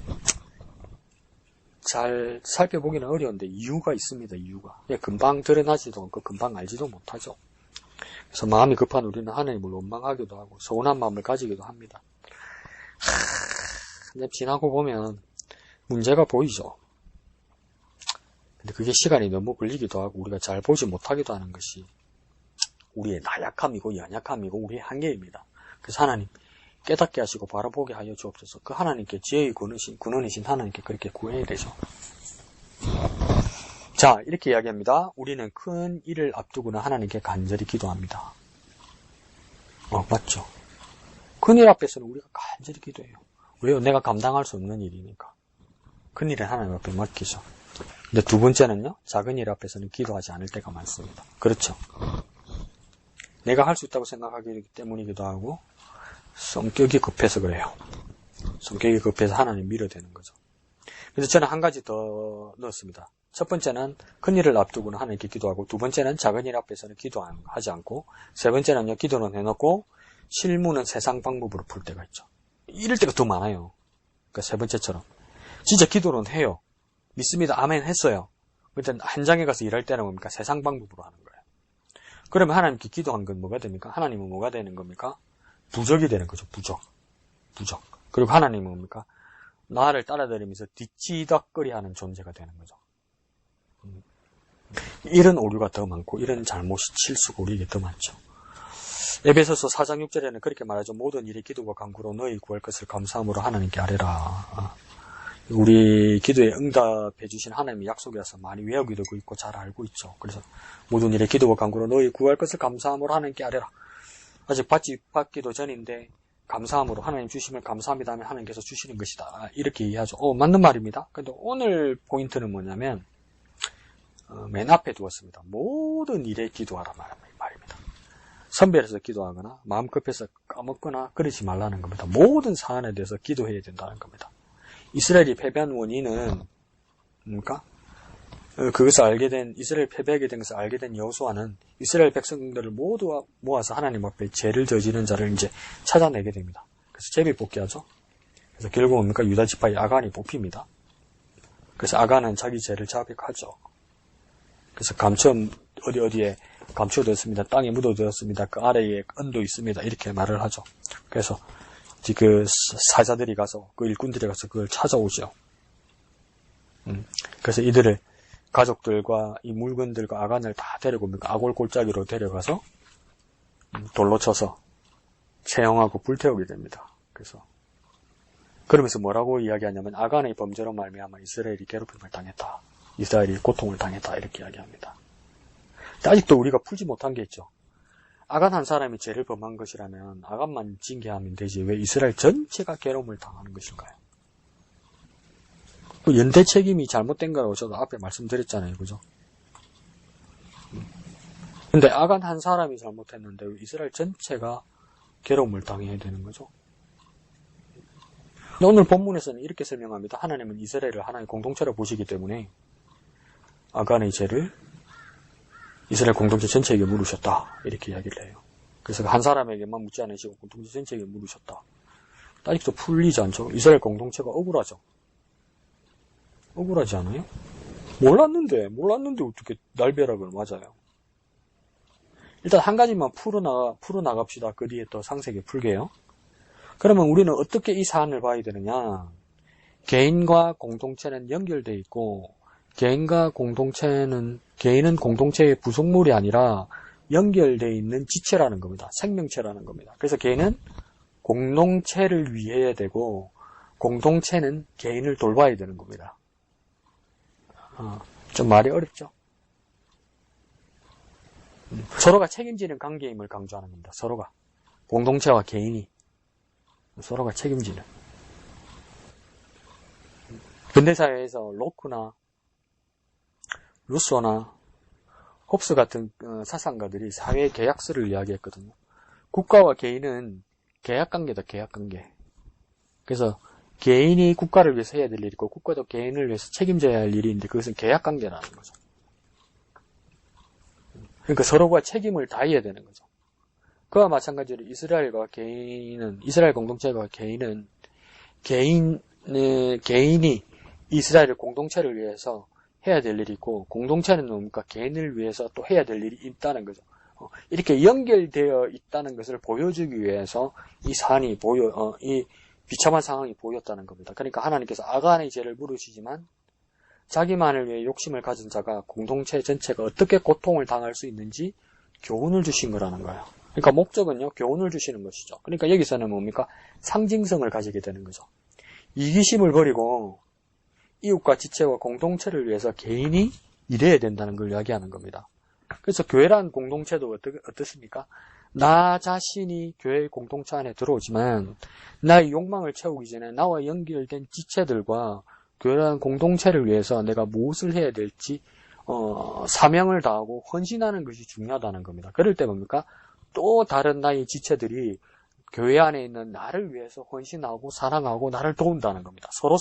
잘 살펴보기는 어려운데 이유가 있습니다, 이유가. 금방 드러나지도 않고 금방 알지도 못하죠. 그래서 마음이 급한 우리는 하나님을 원망하기도 하고 서운한 마음을 가지기도 합니다. 근데 지나고 보면 문제가 보이죠. 근데 그게 시간이 너무 걸리기도 하고 우리가 잘 보지 못하기도 하는 것이 우리의 나약함이고 연약함이고 우리의 한계입니다. 그래서 하나님 깨닫게 하시고 바라보게 하여 주옵소서. 그 하나님께 지혜의 근원이신 하나님께 그렇게 구해야 되죠. 자, 이렇게 이야기합니다. 우리는 큰 일을 앞두고는 하나님께 간절히 기도합니다. 맞죠? 큰 일 앞에서는 우리가 간절히 기도해요. 왜요? 내가 감당할 수 없는 일이니까. 큰 일은 하나님 앞에 맡기죠. 근데 두 번째는요, 작은 일 앞에서는 기도하지 않을 때가 많습니다. 그렇죠? 내가 할 수 있다고 생각하기 때문이기도 하고, 성격이 급해서 그래요. 성격이 급해서 하나님 밀어대는 거죠. 그래서 저는 한 가지 더 넣었습니다. 첫 번째는 큰 일을 앞두고는 하나님께 기도하고, 두 번째는 작은 일 앞에서는 기도하지 않고, 세 번째는요, 기도는 해놓고, 실무는 세상 방법으로 풀 때가 있죠. 이럴 때가 더 많아요. 그러니까 세 번째처럼. 진짜 기도는 해요. 믿습니다. 아멘 했어요. 근데 현장에 가서 일할 때는 뭡니까? 세상 방법으로 하는 거예요. 그러면 하나님께 기도한 건 뭐가 됩니까? 하나님은 뭐가 되는 겁니까? 부적이 되는 거죠. 부적. 그리고 하나님은 뭡니까? 나를 따라다니면서 뒤치덕거리 하는 존재가 되는 거죠. 이런 오류가 더 많고 이런 잘못이 실수가 우리에게 더 많죠. 에베소서 4장 6절에는 그렇게 말하죠. 모든 일에 기도와 간구로 너희 구할 것을 감사함으로 하나님께 아뢰라. 우리 기도에 응답해 주신 하나님의 약속이라서 많이 외우기도 있고 잘 알고 있죠. 그래서 모든 일에 기도와 간구로 너희 구할 것을 감사함으로 하나님께 아뢰라. 아직 받기도 전인데 감사함으로 하나님 주시면 감사합니다 하면 하나님께서 주시는 것이다. 이렇게 이해하죠. 맞는 말입니다. 근데 오늘 포인트는 뭐냐면 맨 앞에 두었습니다. 모든 일에 기도하라 말입니다. 선별해서 기도하거나 마음 급해서 까먹거나 그러지 말라는 겁니다. 모든 사안에 대해서 기도해야 된다는 겁니다. 이스라엘이 패배한 원인은 뭡니까? 그것을 알게 된, 이스라엘 패배하게 된 것을 알게 된 여호수아는 이스라엘 백성들을 모두 모아서 하나님 앞에 죄를 저지른 자를 이제 찾아내게 됩니다. 그래서 제비 뽑기 하죠. 그래서 결국 뭡니까? 유다 지파의 아간이 뽑힙니다. 그래서 아간은 자기 죄를 자백하죠. 그래서 어디에 감춰졌습니다. 땅에 묻어두었습니다. 그 아래에 은도 있습니다. 이렇게 말을 하죠. 그래서 그 사자들이 가서, 그 일꾼들이 가서 그걸 찾아오죠. 그래서 이들을 가족들과 이 물건들과 아간을 다 데리고 아골 골짜기로 데려가서 돌로 쳐서 채용하고 불태우게 됩니다. 그래서 그러면서 뭐라고 이야기하냐면 아간의 범죄로 말미암아 이스라엘이 괴롭힘을 당했다. 이스라엘이 고통을 당했다. 이렇게 이야기합니다. 아직도 우리가 풀지 못한 게 있죠. 아간 한 사람이 죄를 범한 것이라면 아간만 징계하면 되지 왜 이스라엘 전체가 괴로움을 당하는 것일까요? 연대 책임이 잘못된 거라고 저도 앞에 말씀드렸잖아요. 그죠? 근데 아간 한 사람이 잘못했는데 왜 이스라엘 전체가 괴로움을 당해야 되는 거죠? 오늘 본문에서는 이렇게 설명합니다. 하나님은 이스라엘을 하나의 공동체로 보시기 때문에 아간의 죄를 이스라엘 공동체 전체에게 물으셨다. 이렇게 이야기를 해요. 그래서 한 사람에게만 묻지 않으시고 공동체 전체에게 물으셨다. 아직도 풀리지 않죠. 이스라엘 공동체가 억울하죠. 억울하지 않아요? 몰랐는데 어떻게 날벼락을 맞아요. 일단 한 가지만 풀어나갑시다. 그 뒤에 또 상세하게 풀게요. 그러면 우리는 어떻게 이 사안을 봐야 되느냐? 개인과 공동체는 연결되어 있고 개인은 공동체의 부속물이 아니라 연결되어 있는 지체라는 겁니다. 생명체라는 겁니다. 그래서 개인은 공동체를 위해야 되고 공동체는 개인을 돌봐야 되는 겁니다. 좀 말이 어렵죠? 서로가 책임지는 관계임을 강조하는 겁니다. 서로가. 공동체와 개인이 서로가 책임지는. 근대사회에서 로크나 루소나 홉스 같은 사상가들이 사회 계약서를 이야기했거든요. 국가와 개인은 계약관계다, 계약관계. 그래서 개인이 국가를 위해서 해야 될 일이 있고 국가도 개인을 위해서 책임져야 할 일이 있는데 그것은 계약관계라는 거죠. 그러니까 서로가 책임을 다해야 되는 거죠. 그와 마찬가지로 이스라엘 공동체가 개인이 이스라엘 공동체를 위해서 해야 될 일이 있고 공동체는 뭡니까? 개인을 위해서 또 해야 될 일이 있다는 거죠. 이렇게 연결되어 있다는 것을 보여주기 위해서 이 사안이 이 비참한 상황이 보였다는 겁니다. 그러니까 하나님께서 아간의 죄를 물으시지만 자기만을 위해 욕심을 가진 자가 공동체 전체가 어떻게 고통을 당할 수 있는지 교훈을 주신 거라는 거예요. 그러니까 목적은요, 교훈을 주시는 것이죠. 그러니까 여기서는 뭡니까? 상징성을 가지게 되는 거죠. 이기심을 버리고 이웃과 지체와 공동체를 위해서 개인이 일해야 된다는 걸 이야기하는 겁니다. 그래서 교회란 공동체도 어떻습니까? 나 자신이 교회의 공동체 안에 들어오지만 나의 욕망을 채우기 전에 나와 연결된 지체들과 교회라는 공동체를 위해서 내가 무엇을 해야 될지 사명을 다하고 헌신하는 것이 중요하다는 겁니다. 그럴 때 뭡니까? 또 다른 나의 지체들이 교회 안에 있는 나를 위해서 헌신하고 사랑하고 나를 도운다는 겁니다. 서로.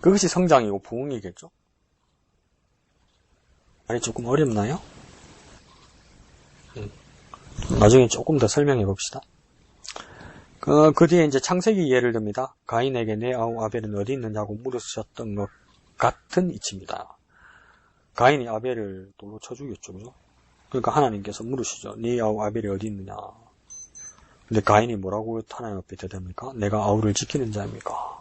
그것이 성장이고 부흥이겠죠. 말이 조금 어렵나요? 나중에 조금 더 설명해 봅시다. 그 뒤에 이제 창세기 예를 듭니다. 가인에게 내 아우 아벨은 어디 있느냐고 물으셨던 것 같은 이치입니다. 가인이 아벨을 돌로 쳐 죽였죠. 그죠? 그러니까 하나님께서 물으시죠. 네 아우 아벨이 어디 있느냐. 근데 가인이 뭐라고 하나님 앞에 대답합니까? 내가 아우를 지키는 자입니까?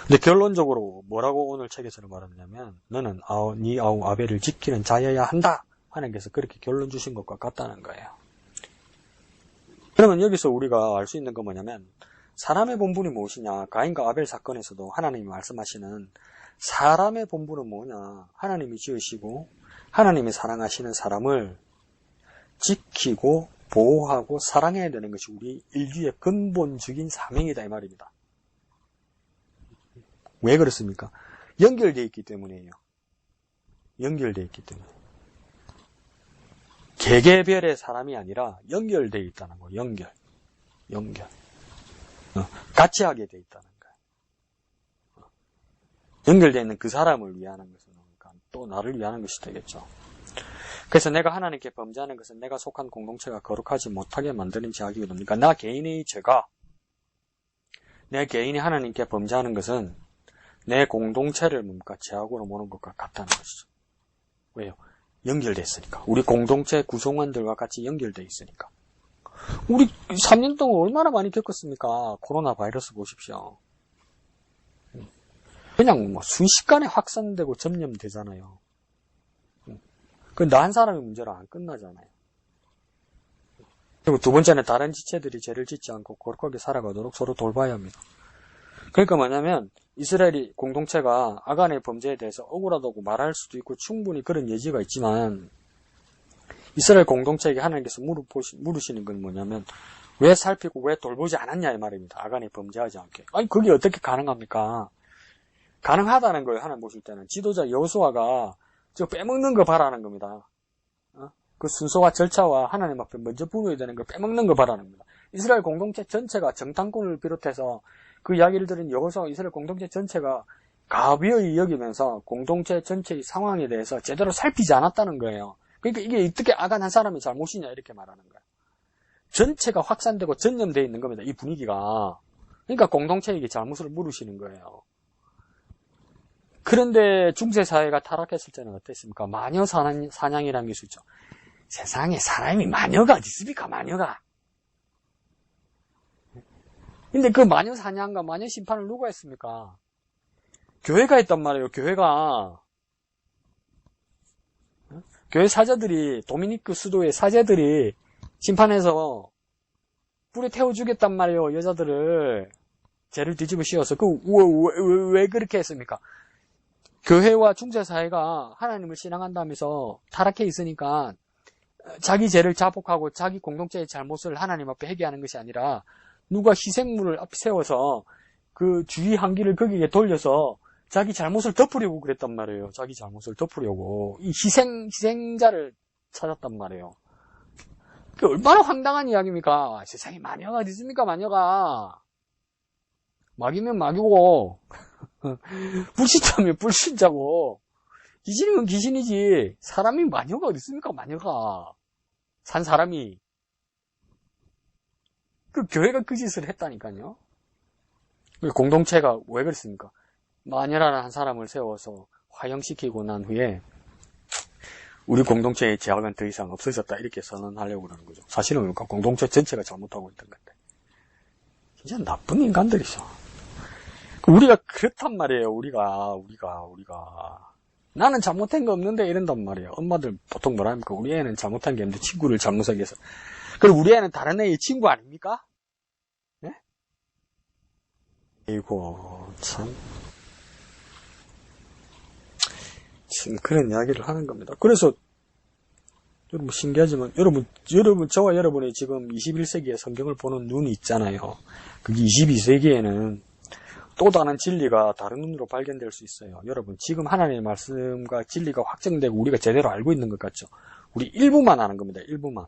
근데 결론적으로 뭐라고 오늘 책에서는 말하냐면 너는 네 아우 아벨을 지키는 자여야 한다. 하나님께서 그렇게 결론 주신 것과 같다는 거예요. 그러면 여기서 우리가 알 수 있는 건 뭐냐면 사람의 본분이 무엇이냐. 가인과 아벨 사건에서도 하나님이 말씀하시는 사람의 본분은 뭐냐. 하나님이 지으시고 하나님이 사랑하시는 사람을 지키고 보호하고 사랑해야 되는 것이 우리 인류의 근본적인 사명이다 이 말입니다. 왜 그렇습니까? 연결되어 있기 때문이에요. 연결되어 있기 때문에. 개개별의 사람이 아니라 연결되어 있다는 거예요. 연결. 같이 하게 되어 있다는 거예요. 연결되어 있는 그 사람을 위하는 것은 또 나를 위하는 것이 되겠죠. 그래서 내가 하나님께 범죄하는 것은 내가 속한 공동체가 거룩하지 못하게 만드는 죄악이거든요. 그러니까 나 개인의 죄가 내 개인이 하나님께 범죄하는 것은 내 공동체를 뭔가 죄악으로 보는 것과 같다는 것이죠. 왜요? 연결됐으니까. 우리 공동체 구성원들과 같이 연결되어 있으니까. 우리 3년 동안 얼마나 많이 겪었습니까? 코로나 바이러스 보십시오. 그냥 순식간에 확산되고 전염되잖아요. 그 나 한 사람의 문제로 안 끝나잖아요. 그리고 두 번째는 다른 지체들이 죄를 짓지 않고 거룩하게 살아가도록 서로 돌봐야 합니다. 그러니까 뭐냐면 이스라엘이 공동체가 아간의 범죄에 대해서 억울하다고 말할 수도 있고 충분히 그런 예지가 있지만 이스라엘 공동체에게 하나님께서 물으시는 건 뭐냐면 왜 살피고 왜 돌보지 않았냐 이 말입니다. 아간이 범죄하지 않게. 아니 그게 어떻게 가능합니까? 가능하다는 거예요. 하나님 보실 때는. 지도자 여호수아가 저 빼먹는 거 봐라는 겁니다. 그 순서와 절차와 하나님 앞에 먼저 부어야 되는 걸 빼먹는 거 봐라는 겁니다. 이스라엘 공동체 전체가 정탐꾼을 비롯해서 그 이야기를 들은 여호수아가 이스라엘 공동체 전체가 가벼이 여기면서 공동체 전체의 상황에 대해서 제대로 살피지 않았다는 거예요. 그러니까 이게 어떻게 아간 한 사람이 잘못이냐 이렇게 말하는 거예요. 전체가 확산되고 전염되어 있는 겁니다. 이 분위기가. 그러니까 공동체에게 잘못을 물으시는 거예요. 그런데 중세사회가 타락했을 때는 어땠습니까? 마녀 사냥이라는 게 있었죠. 세상에 사람이 마녀가 어디 있습니까? 마녀가. 근데 그 마녀 사냥과 마녀 심판을 누가 했습니까? 교회가 했단 말이에요. 교회 사제들이, 도미니크 수도의 사제들이 심판해서 불에 태워주겠단 말이에요. 여자들을. 죄를 뒤집어 씌워서. 왜 그렇게 했습니까? 교회와 중세사회가 하나님을 신앙한다면서 타락해 있으니까 자기 죄를 자복하고 자기 공동체의 잘못을 하나님 앞에 회개하는 것이 아니라 누가 희생물을 앞에 세워서 그 주의 한기를 거기에 돌려서 자기 잘못을 덮으려고 그랬단 말이에요. 자기 잘못을 덮으려고. 이 희생자를 찾았단 말이에요. 그 얼마나 황당한 이야기입니까? 세상에 마녀가 어디 있습니까, 마녀가. 마귀면 마귀고, 불신자면 불신자고, 귀신이면 귀신이지. 사람이 마녀가 어디 있습니까, 마녀가. 산 사람이. 그 교회가 그 짓을 했다니까요. 공동체가 왜 그랬습니까? 마녀라는 한 사람을 세워서 화형시키고 난 후에 우리 공동체의 제약은 더 이상 없어졌다 이렇게 선언하려고 그러는 거죠. 사실은 공동체 전체가 잘못하고 있던 건데. 진짜 나쁜 인간들이죠. 우리가 그렇단 말이에요. 우리가 나는 잘못한 거 없는데 이런단 말이에요. 엄마들 보통 뭐라 합니까? 우리 애는 잘못한 게 없는데 친구를 잘못하게 해서. 그리고 우리 애는 다른 애의 친구 아닙니까? 네? 이거 참 그런 이야기를 하는 겁니다. 그래서 여러분 신기하지만 여러분 저와 여러분이 지금 21세기에 성경을 보는 눈이 있잖아요. 그게 22세기에는 또 다른 진리가 다른 눈으로 발견될 수 있어요. 여러분 지금 하나님의 말씀과 진리가 확정되고 우리가 제대로 알고 있는 것 같죠. 우리 일부만 아는 겁니다. 일부만.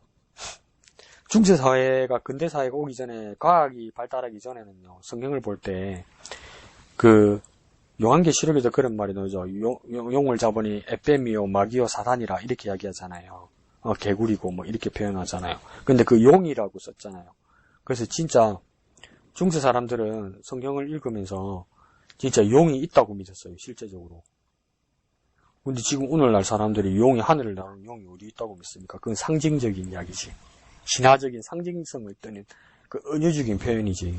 중세사회가 근대사회가 오기 전에 과학이 발달하기 전에는요. 성경을 볼 때 그 요한계시록에서 그런 말이 나오죠. 용을 잡으니 에뱀이요 마귀요 사단이라 이렇게 이야기하잖아요. 개구리고 뭐 이렇게 표현하잖아요. 근데 그 용이라고 썼잖아요. 그래서 진짜 중세 사람들은 성경을 읽으면서 진짜 용이 있다고 믿었어요. 실제적으로. 근데 지금 오늘날 사람들이 용이 하늘을 나르는 용이 어디 있다고 믿습니까? 그건 상징적인 이야기지. 신화적인 상징성을 떠는 그 은유적인 표현이지.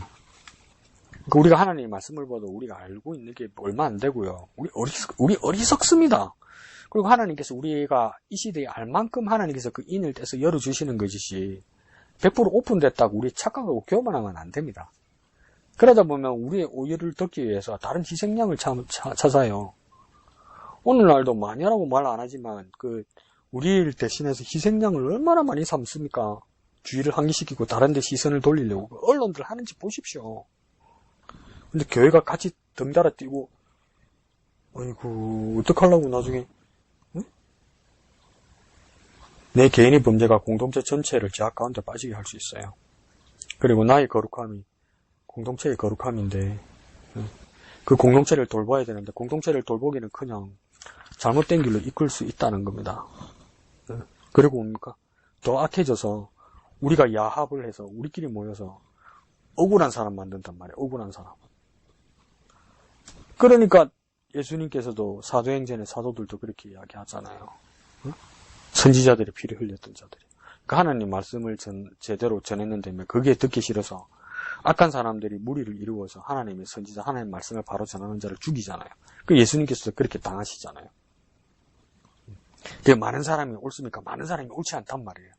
그러니까 우리가 하나님의 말씀을 봐도 우리가 알고 있는 게 얼마 안 되고요. 우리 어리석습니다. 그리고 하나님께서 우리가 이 시대에 알 만큼 하나님께서 그 인을 떼서 열어주시는 것이지 100% 오픈됐다고 우리 착각하고 교만하면 안 됩니다. 그러다 보면 우리의 오해를 덮기 위해서 다른 희생양을 찾아요. 오늘날도 마녀라고 말 안 하지만 우리를 대신해서 희생양을 얼마나 많이 삼습니까? 주의를 환기시키고 다른 데 시선을 돌리려고 언론들 하는지 보십시오. 근데 교회가 같이 덩달아 뛰고 아이고 어떡하려고 나중에 응? 내 개인의 범죄가 공동체 전체를 제약 가운데 빠지게 할 수 있어요. 그리고 나의 거룩함이 공동체의 거룩함인데 그 공동체를 돌봐야 되는데 공동체를 돌보기는 그냥 잘못된 길로 이끌 수 있다는 겁니다. 그리고 뭡니까? 더 악해져서 우리가 야합을 해서 우리끼리 모여서 억울한 사람 만든단 말이에요. 억울한 사람. 그러니까 예수님께서도 사도행전의 사도들도 그렇게 이야기하잖아요. 선지자들의 피를 흘렸던 자들이. 그러니까 하나님 말씀을 제대로 전했는데 그게 듣기 싫어서 악한 사람들이 무리를 이루어서 하나님의 선지자, 하나님의 말씀을 바로 전하는 자를 죽이잖아요. 그 예수님께서도 그렇게 당하시잖아요. 많은 사람이 옳습니까? 많은 사람이 옳지 않단 말이에요.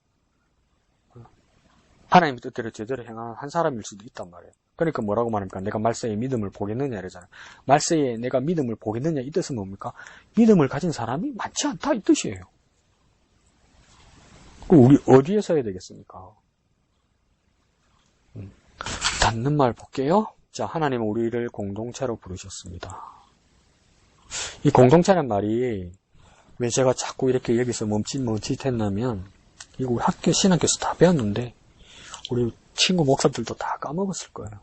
하나님의 뜻대로 제대로 행하는 한 사람일 수도 있단 말이에요. 그러니까 뭐라고 말합니까? 내가 말세에 믿음을 보겠느냐 이러잖아요. 말세에 내가 믿음을 보겠느냐 이 뜻은 뭡니까? 믿음을 가진 사람이 많지 않다 이 뜻이에요. 그럼 우리 어디에 서야 되겠습니까? 닿는 말 볼게요. 자, 하나님은 우리를 공동체로 부르셨습니다. 이 공동체란 말이 왜 제가 자꾸 이렇게 여기서 멈칫했냐면 이거 우리 학교 신학교에서 다 배웠는데 우리 친구 목사들도 다 까먹었을 거예요.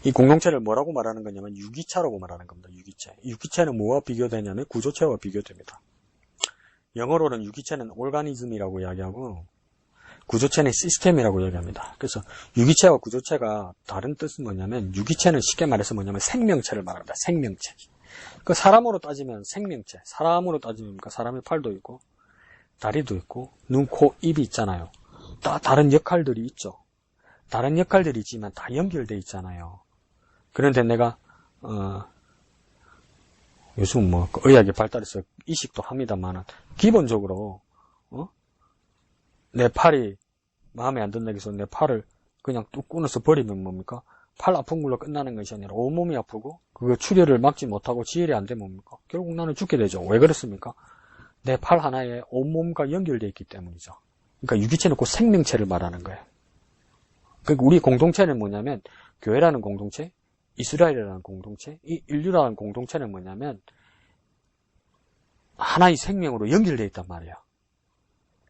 이 공동체를 뭐라고 말하는 거냐면 유기체라고 말하는 겁니다. 유기체. 유기체는 뭐와 비교되냐면 구조체와 비교됩니다. 영어로는 유기체는 오르가니즘이라고 이야기하고 구조체는 시스템이라고 이야기합니다. 그래서 유기체와 구조체가 다른 뜻은 뭐냐면 유기체는 쉽게 말해서 뭐냐면 생명체를 말합니다. 생명체. 그 사람으로 따지면 생명체. 사람으로 따지면 사람의 팔도 있고 다리도 있고 눈, 코, 입이 있잖아요. 다른 역할들이 있죠. 다른 역할들이 있지만 다 연결되어 있잖아요. 그런데 내가 요즘 의학이 발달해서 이식도 합니다만 기본적으로 내 팔이 마음에 안 든다고 해서 내 팔을 그냥 뚝 끊어서 버리면 뭡니까? 팔 아픈 걸로 끝나는 것이 아니라 온몸이 아프고 그거 출혈을 막지 못하고 지혈이 안 되면 뭡니까? 결국 나는 죽게 되죠. 왜 그렇습니까? 내 팔 하나에 온몸과 연결되어 있기 때문이죠. 그러니까 유기체는 그 생명체를 말하는 거예요. 그러니까 우리 공동체는 뭐냐면 교회라는 공동체, 이스라엘이라는 공동체, 이 인류라는 공동체는 뭐냐면 하나의 생명으로 연결되어 있단 말이에요.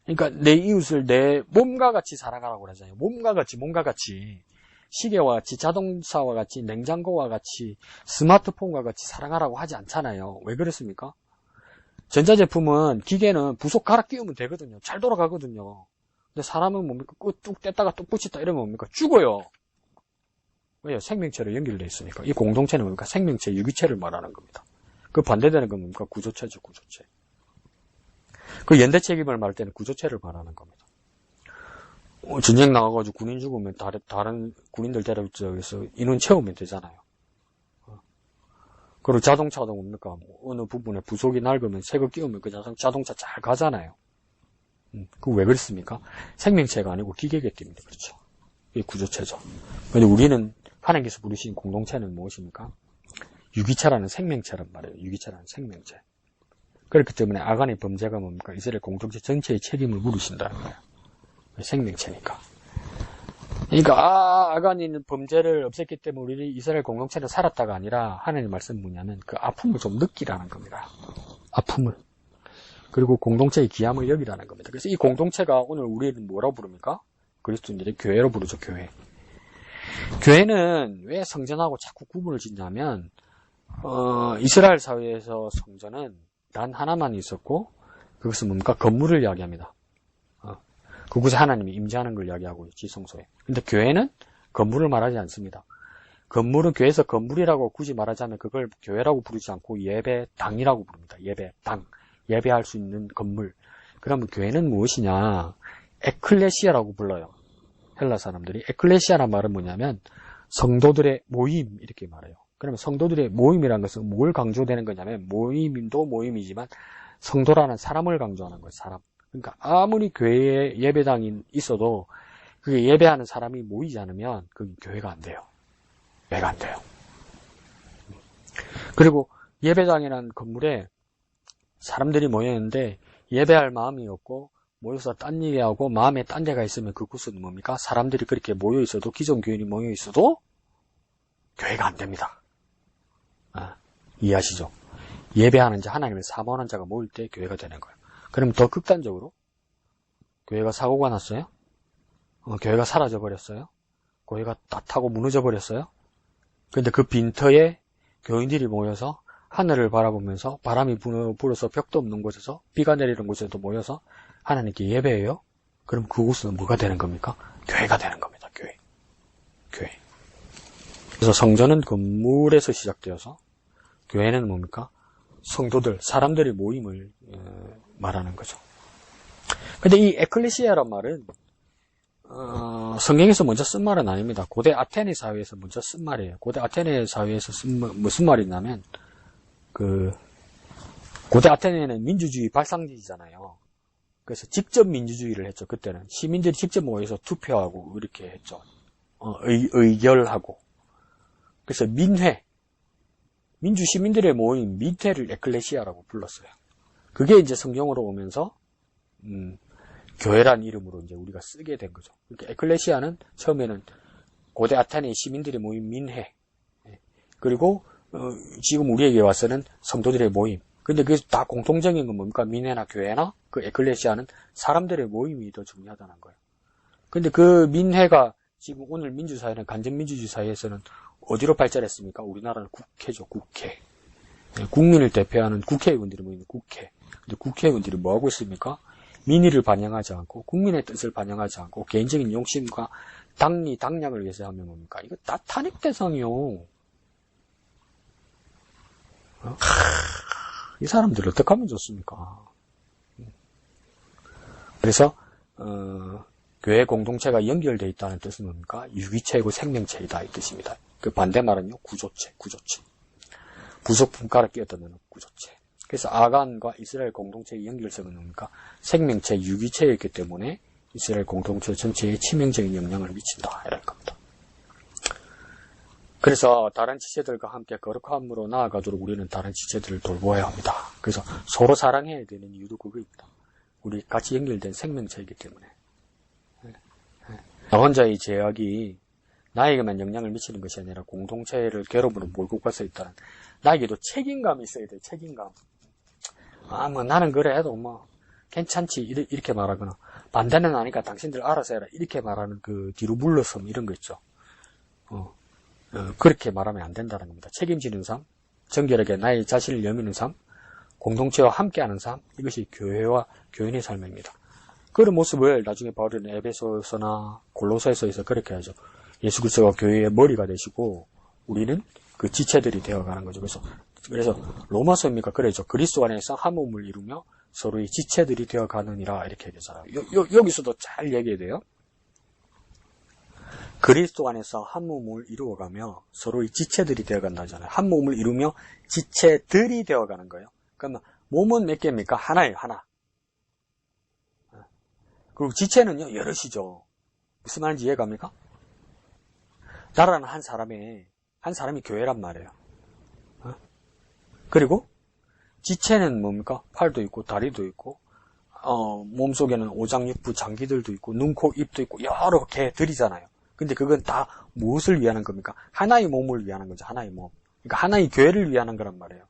그러니까 내 이웃을 내 몸과 같이 살아가라고 그러잖아요. 몸과 같이 시계와 같이 자동차와 같이 냉장고와 같이 스마트폰과 같이 살아가라고 하지 않잖아요. 왜 그렇습니까? 전자제품은 기계는 부속 갈아 끼우면 되거든요. 잘 돌아가거든요. 근데 사람은 뭡니까? 뚝 뗐다가 뚝 붙였다 이러면 뭡니까? 죽어요. 왜요? 생명체로 연결되어 있으니까. 이 공동체는 뭡니까? 생명체, 유기체를 말하는 겁니다. 그 반대되는 건 뭡니까? 구조체죠, 구조체. 그 연대 책임을 말할 때는 구조체를 말하는 겁니다. 전쟁 나가가지고 군인 죽으면 다른 군인들 데려서 인원 채우면 되잖아요. 그리고 자동차도 뭡니까? 어느 부분에 부속이 낡으면 새 거 끼우면 그 자동차 잘 가잖아요. 그거 왜 그렇습니까? 생명체가 아니고 기계이기 때문에 그렇죠. 이게 구조체죠. 근데 우리는 하나님께서 부르신 공동체는 무엇입니까? 유기체라는 생명체란 말이에요. 유기체라는 생명체. 그렇기 때문에 아간의 범죄가 뭡니까? 이스라엘 공동체 전체의 책임을 물으신다는 거예요. 생명체니까. 그러니까 아간이는 범죄를 없앴기 때문에 우리 이스라엘 공동체는 살았다가 아니라 하나님 말씀 뭐냐면 그 아픔을 좀 느끼라는 겁니다. 아픔을. 그리고 공동체의 귀함을 여기라는 겁니다. 그래서 이 공동체가 오늘 우리는 뭐라고 부릅니까? 그리스도인들의 교회로 부르죠. 교회. 교회는 왜 성전하고 자꾸 구분을 짓냐면 이스라엘 사회에서 성전은 단 하나만 있었고 그것은 뭡니까? 건물을 이야기합니다. 그곳에 하나님이 임재하는 걸 이야기하고 있지, 성소에. 근데 교회는 건물을 말하지 않습니다. 건물은 교회에서 건물이라고 굳이 말하자면 그걸 교회라고 부르지 않고 예배당이라고 부릅니다. 예배당. 예배할 수 있는 건물. 그러면 교회는 무엇이냐? 에클레시아라고 불러요. 헬라 사람들이. 에클레시아란 말은 뭐냐면 성도들의 모임 이렇게 말해요. 그러면 성도들의 모임이라는 것은 뭘 강조되는 거냐면 모임도 모임이지만 성도라는 사람을 강조하는 거예요. 사람. 그러니까 아무리 교회에 예배당이 있어도 그게 예배하는 사람이 모이지 않으면 그게 교회가 안 돼요. 교회가 안 돼요. 그리고 예배당이라는 건물에 사람들이 모여있는데 예배할 마음이 없고 모여서 딴 얘기하고 마음에 딴 데가 있으면 그곳은 뭡니까? 사람들이 그렇게 모여있어도 기존 교인이 모여있어도 교회가 안 됩니다. 이해하시죠? 예배하는 자, 하나님을 사모하는 자가 모일 때 교회가 되는 거예요. 그럼 더 극단적으로 교회가 사고가 났어요? 교회가 사라져 버렸어요? 교회가 다 타고 무너져 버렸어요? 근데 그 빈터에 교인들이 모여서 하늘을 바라보면서 바람이 불어서 벽도 없는 곳에서 비가 내리는 곳에도 모여서 하나님께 예배해요? 그럼 그곳은 뭐가 되는 겁니까? 교회가 되는 겁니다. 교회. 그래서 성전은 건물에서 시작되어서 교회는 뭡니까? 성도들, 사람들의 모임을 말하는 거죠. 근데 이 에클레시아란 말은 성경에서 먼저 쓴 말은 아닙니다. 고대 아테네 사회에서 먼저 쓴 말이에요. 고대 아테네 사회에서 무슨 말이냐면 고대 아테네는 민주주의 발상지잖아요. 그래서 직접 민주주의를 했죠. 그때는 시민들이 직접 모여서 투표하고 이렇게 했죠. 의결하고. 그래서 민주 시민들의 모임 민회를 에클레시아라고 불렀어요. 그게 이제 성경으로 오면서 교회란 이름으로 이제 우리가 쓰게 된 거죠. 그러니까 에클레시아는 처음에는 고대 아테네 시민들의 모임 민회, 그리고 지금 우리에게 와서는 성도들의 모임. 근데 그게 다 공통적인 건 뭡니까? 민회나 교회나 그 에클레시아는 사람들의 모임이 더 중요하다는 거예요. 근데 그 민회가 지금 오늘 민주사회는 간접민주주의 사회에서는 어디로 발전했습니까? 우리나라는 국회죠, 국회. 국민을 대표하는 국회의원들이 모이는 국회. 근데 국회의원들이 뭐 하고 있습니까? 민의를 반영하지 않고 국민의 뜻을 반영하지 않고 개인적인 욕심과 당량을 위해서 하면 뭡니까? 이거 다 탄핵 대상이요. 이 사람들 어떻게 하면 좋습니까? 그래서 교회 공동체가 연결되어 있다는 뜻은 뭡니까? 유기체이고 생명체이다 이 뜻입니다. 그 반대말은요, 구조체. 부속품 갈아 끼웠다 넣는 구조체. 그래서 아간과 이스라엘 공동체의 연결성은 뭡니까? 생명체, 유기체였기 때문에 이스라엘 공동체 전체에 치명적인 영향을 미친다 이런 겁니다. 그래서 다른 지체들과 함께 거룩함으로 나아가도록 우리는 다른 지체들을 돌보아야 합니다. 그래서 서로 사랑해야 되는 이유도 그거입니다. 우리 같이 연결된 생명체이기 때문에. 나 혼자의 제약이 나에게만 영향을 미치는 것이 아니라 공동체를 괴로움으로 몰고 갈 수 있다는, 나에게도 책임감이 있어야 돼. 책임감. 뭐 나는 그래 해도 뭐 괜찮지 이렇게 말하거나, 반대는 아니까 당신들 알아서 해라 이렇게 말하는 그 뒤로 물러섬, 이런 거 있죠. 그렇게 말하면 안 된다는 겁니다. 책임지는 삶, 정결하게 나의 자신을 여미는 삶, 공동체와 함께하는 삶, 이것이 교회와 교인의 삶입니다. 그런 모습을 나중에 바울은 에베소서나 골로새서에서 그렇게 하죠. 예수 그리스도가 교회의 머리가 되시고 우리는 그 지체들이 되어가는 거죠. 그래서 로마서입니까? 그래죠. 그리스도 안에서 한 몸을 이루며 서로의 지체들이 되어가느니라, 이렇게 얘기하잖아요. 여기서도 잘 얘기해야 돼요. 그리스도 안에서 한 몸을 이루어가며 서로의 지체들이 되어간다잖아요. 한 몸을 이루며 지체들이 되어가는 거예요. 그러면 몸은 몇 개입니까? 하나예요. 하나. 그리고 지체는요, 여럿이죠. 무슨 말인지 이해갑니까? 나라는 한 사람이 교회란 말이에요. 그리고 지체는 뭡니까? 팔도 있고 다리도 있고 몸속에는 오장육부 장기들도 있고 눈, 코, 입도 있고 여러 개들이잖아요. 근데 그건 다 무엇을 위하는 겁니까? 하나의 몸을 위하는 거죠. 하나의 몸. 그러니까 하나의 교회를 위하는 거란 말이에요.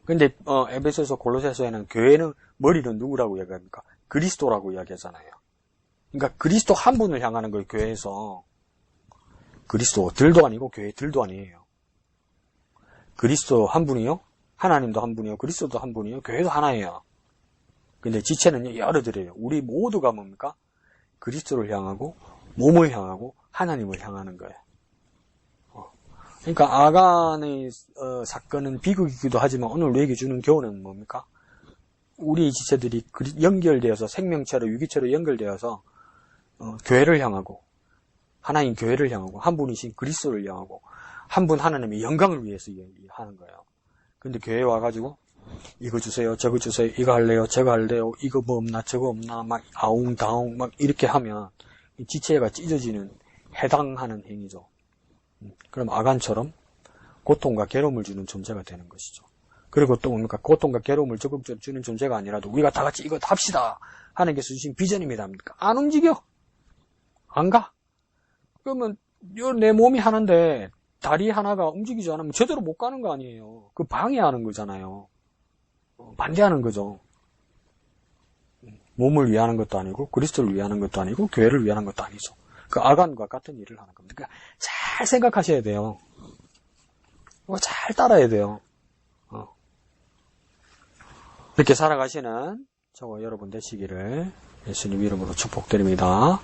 근데 에베소서 골로새서에는 교회는 머리는 누구라고 이야기합니까? 그리스도라고 이야기하잖아요. 그러니까 그리스도 한 분을 향하는 거예요. 교회에서. 그리스도들도 아니고 교회들도 아니에요. 그리스도 한 분이요, 하나님도 한 분이요, 그리스도도 한 분이요, 교회도 하나예요. 근데 지체는 여러들이에요. 우리 모두가 뭡니까? 그리스도를 향하고 몸을 향하고 하나님을 향하는 거예요. 그러니까 아간의 사건은 비극이기도 하지만 오늘 우리에게 주는 교훈은 뭡니까? 우리 지체들이 연결되어서 생명체로 유기체로 연결되어서 교회를 향하고 하나님 교회를 향하고 한 분이신 그리스도를 향하고 한 분 하나님의 영광을 위해서 하는 거예요. 근데 교회에 와가지고 이거 주세요, 저거 주세요, 이거 할래요, 저거 할래요, 이거 뭐 없나, 저거 없나, 막 아웅다웅 막 이렇게 하면 지체가 찢어지는, 해당하는 행위죠. 그럼 아간처럼 고통과 괴로움을 주는 존재가 되는 것이죠. 그리고 또 뭡니까? 고통과 괴로움을 적극적으로 주는 존재가 아니라도 우리가 다 같이 이거 합시다. 하나님께서 주신 비전입니다. 안 움직여. 안 가. 그러면 내 몸이 하나인데 다리 하나가 움직이지 않으면 제대로 못 가는 거 아니에요. 그 방해하는 거잖아요. 반대하는 거죠. 몸을 위하는 것도 아니고 그리스도를 위하는 것도 아니고 교회를 위하는 것도 아니죠. 그 아간과 같은 일을 하는 겁니다. 그러니까 잘 생각하셔야 돼요. 잘 따라야 돼요. 이렇게 살아가시는 저와 여러분 되시기를 예수님 이름으로 축복드립니다.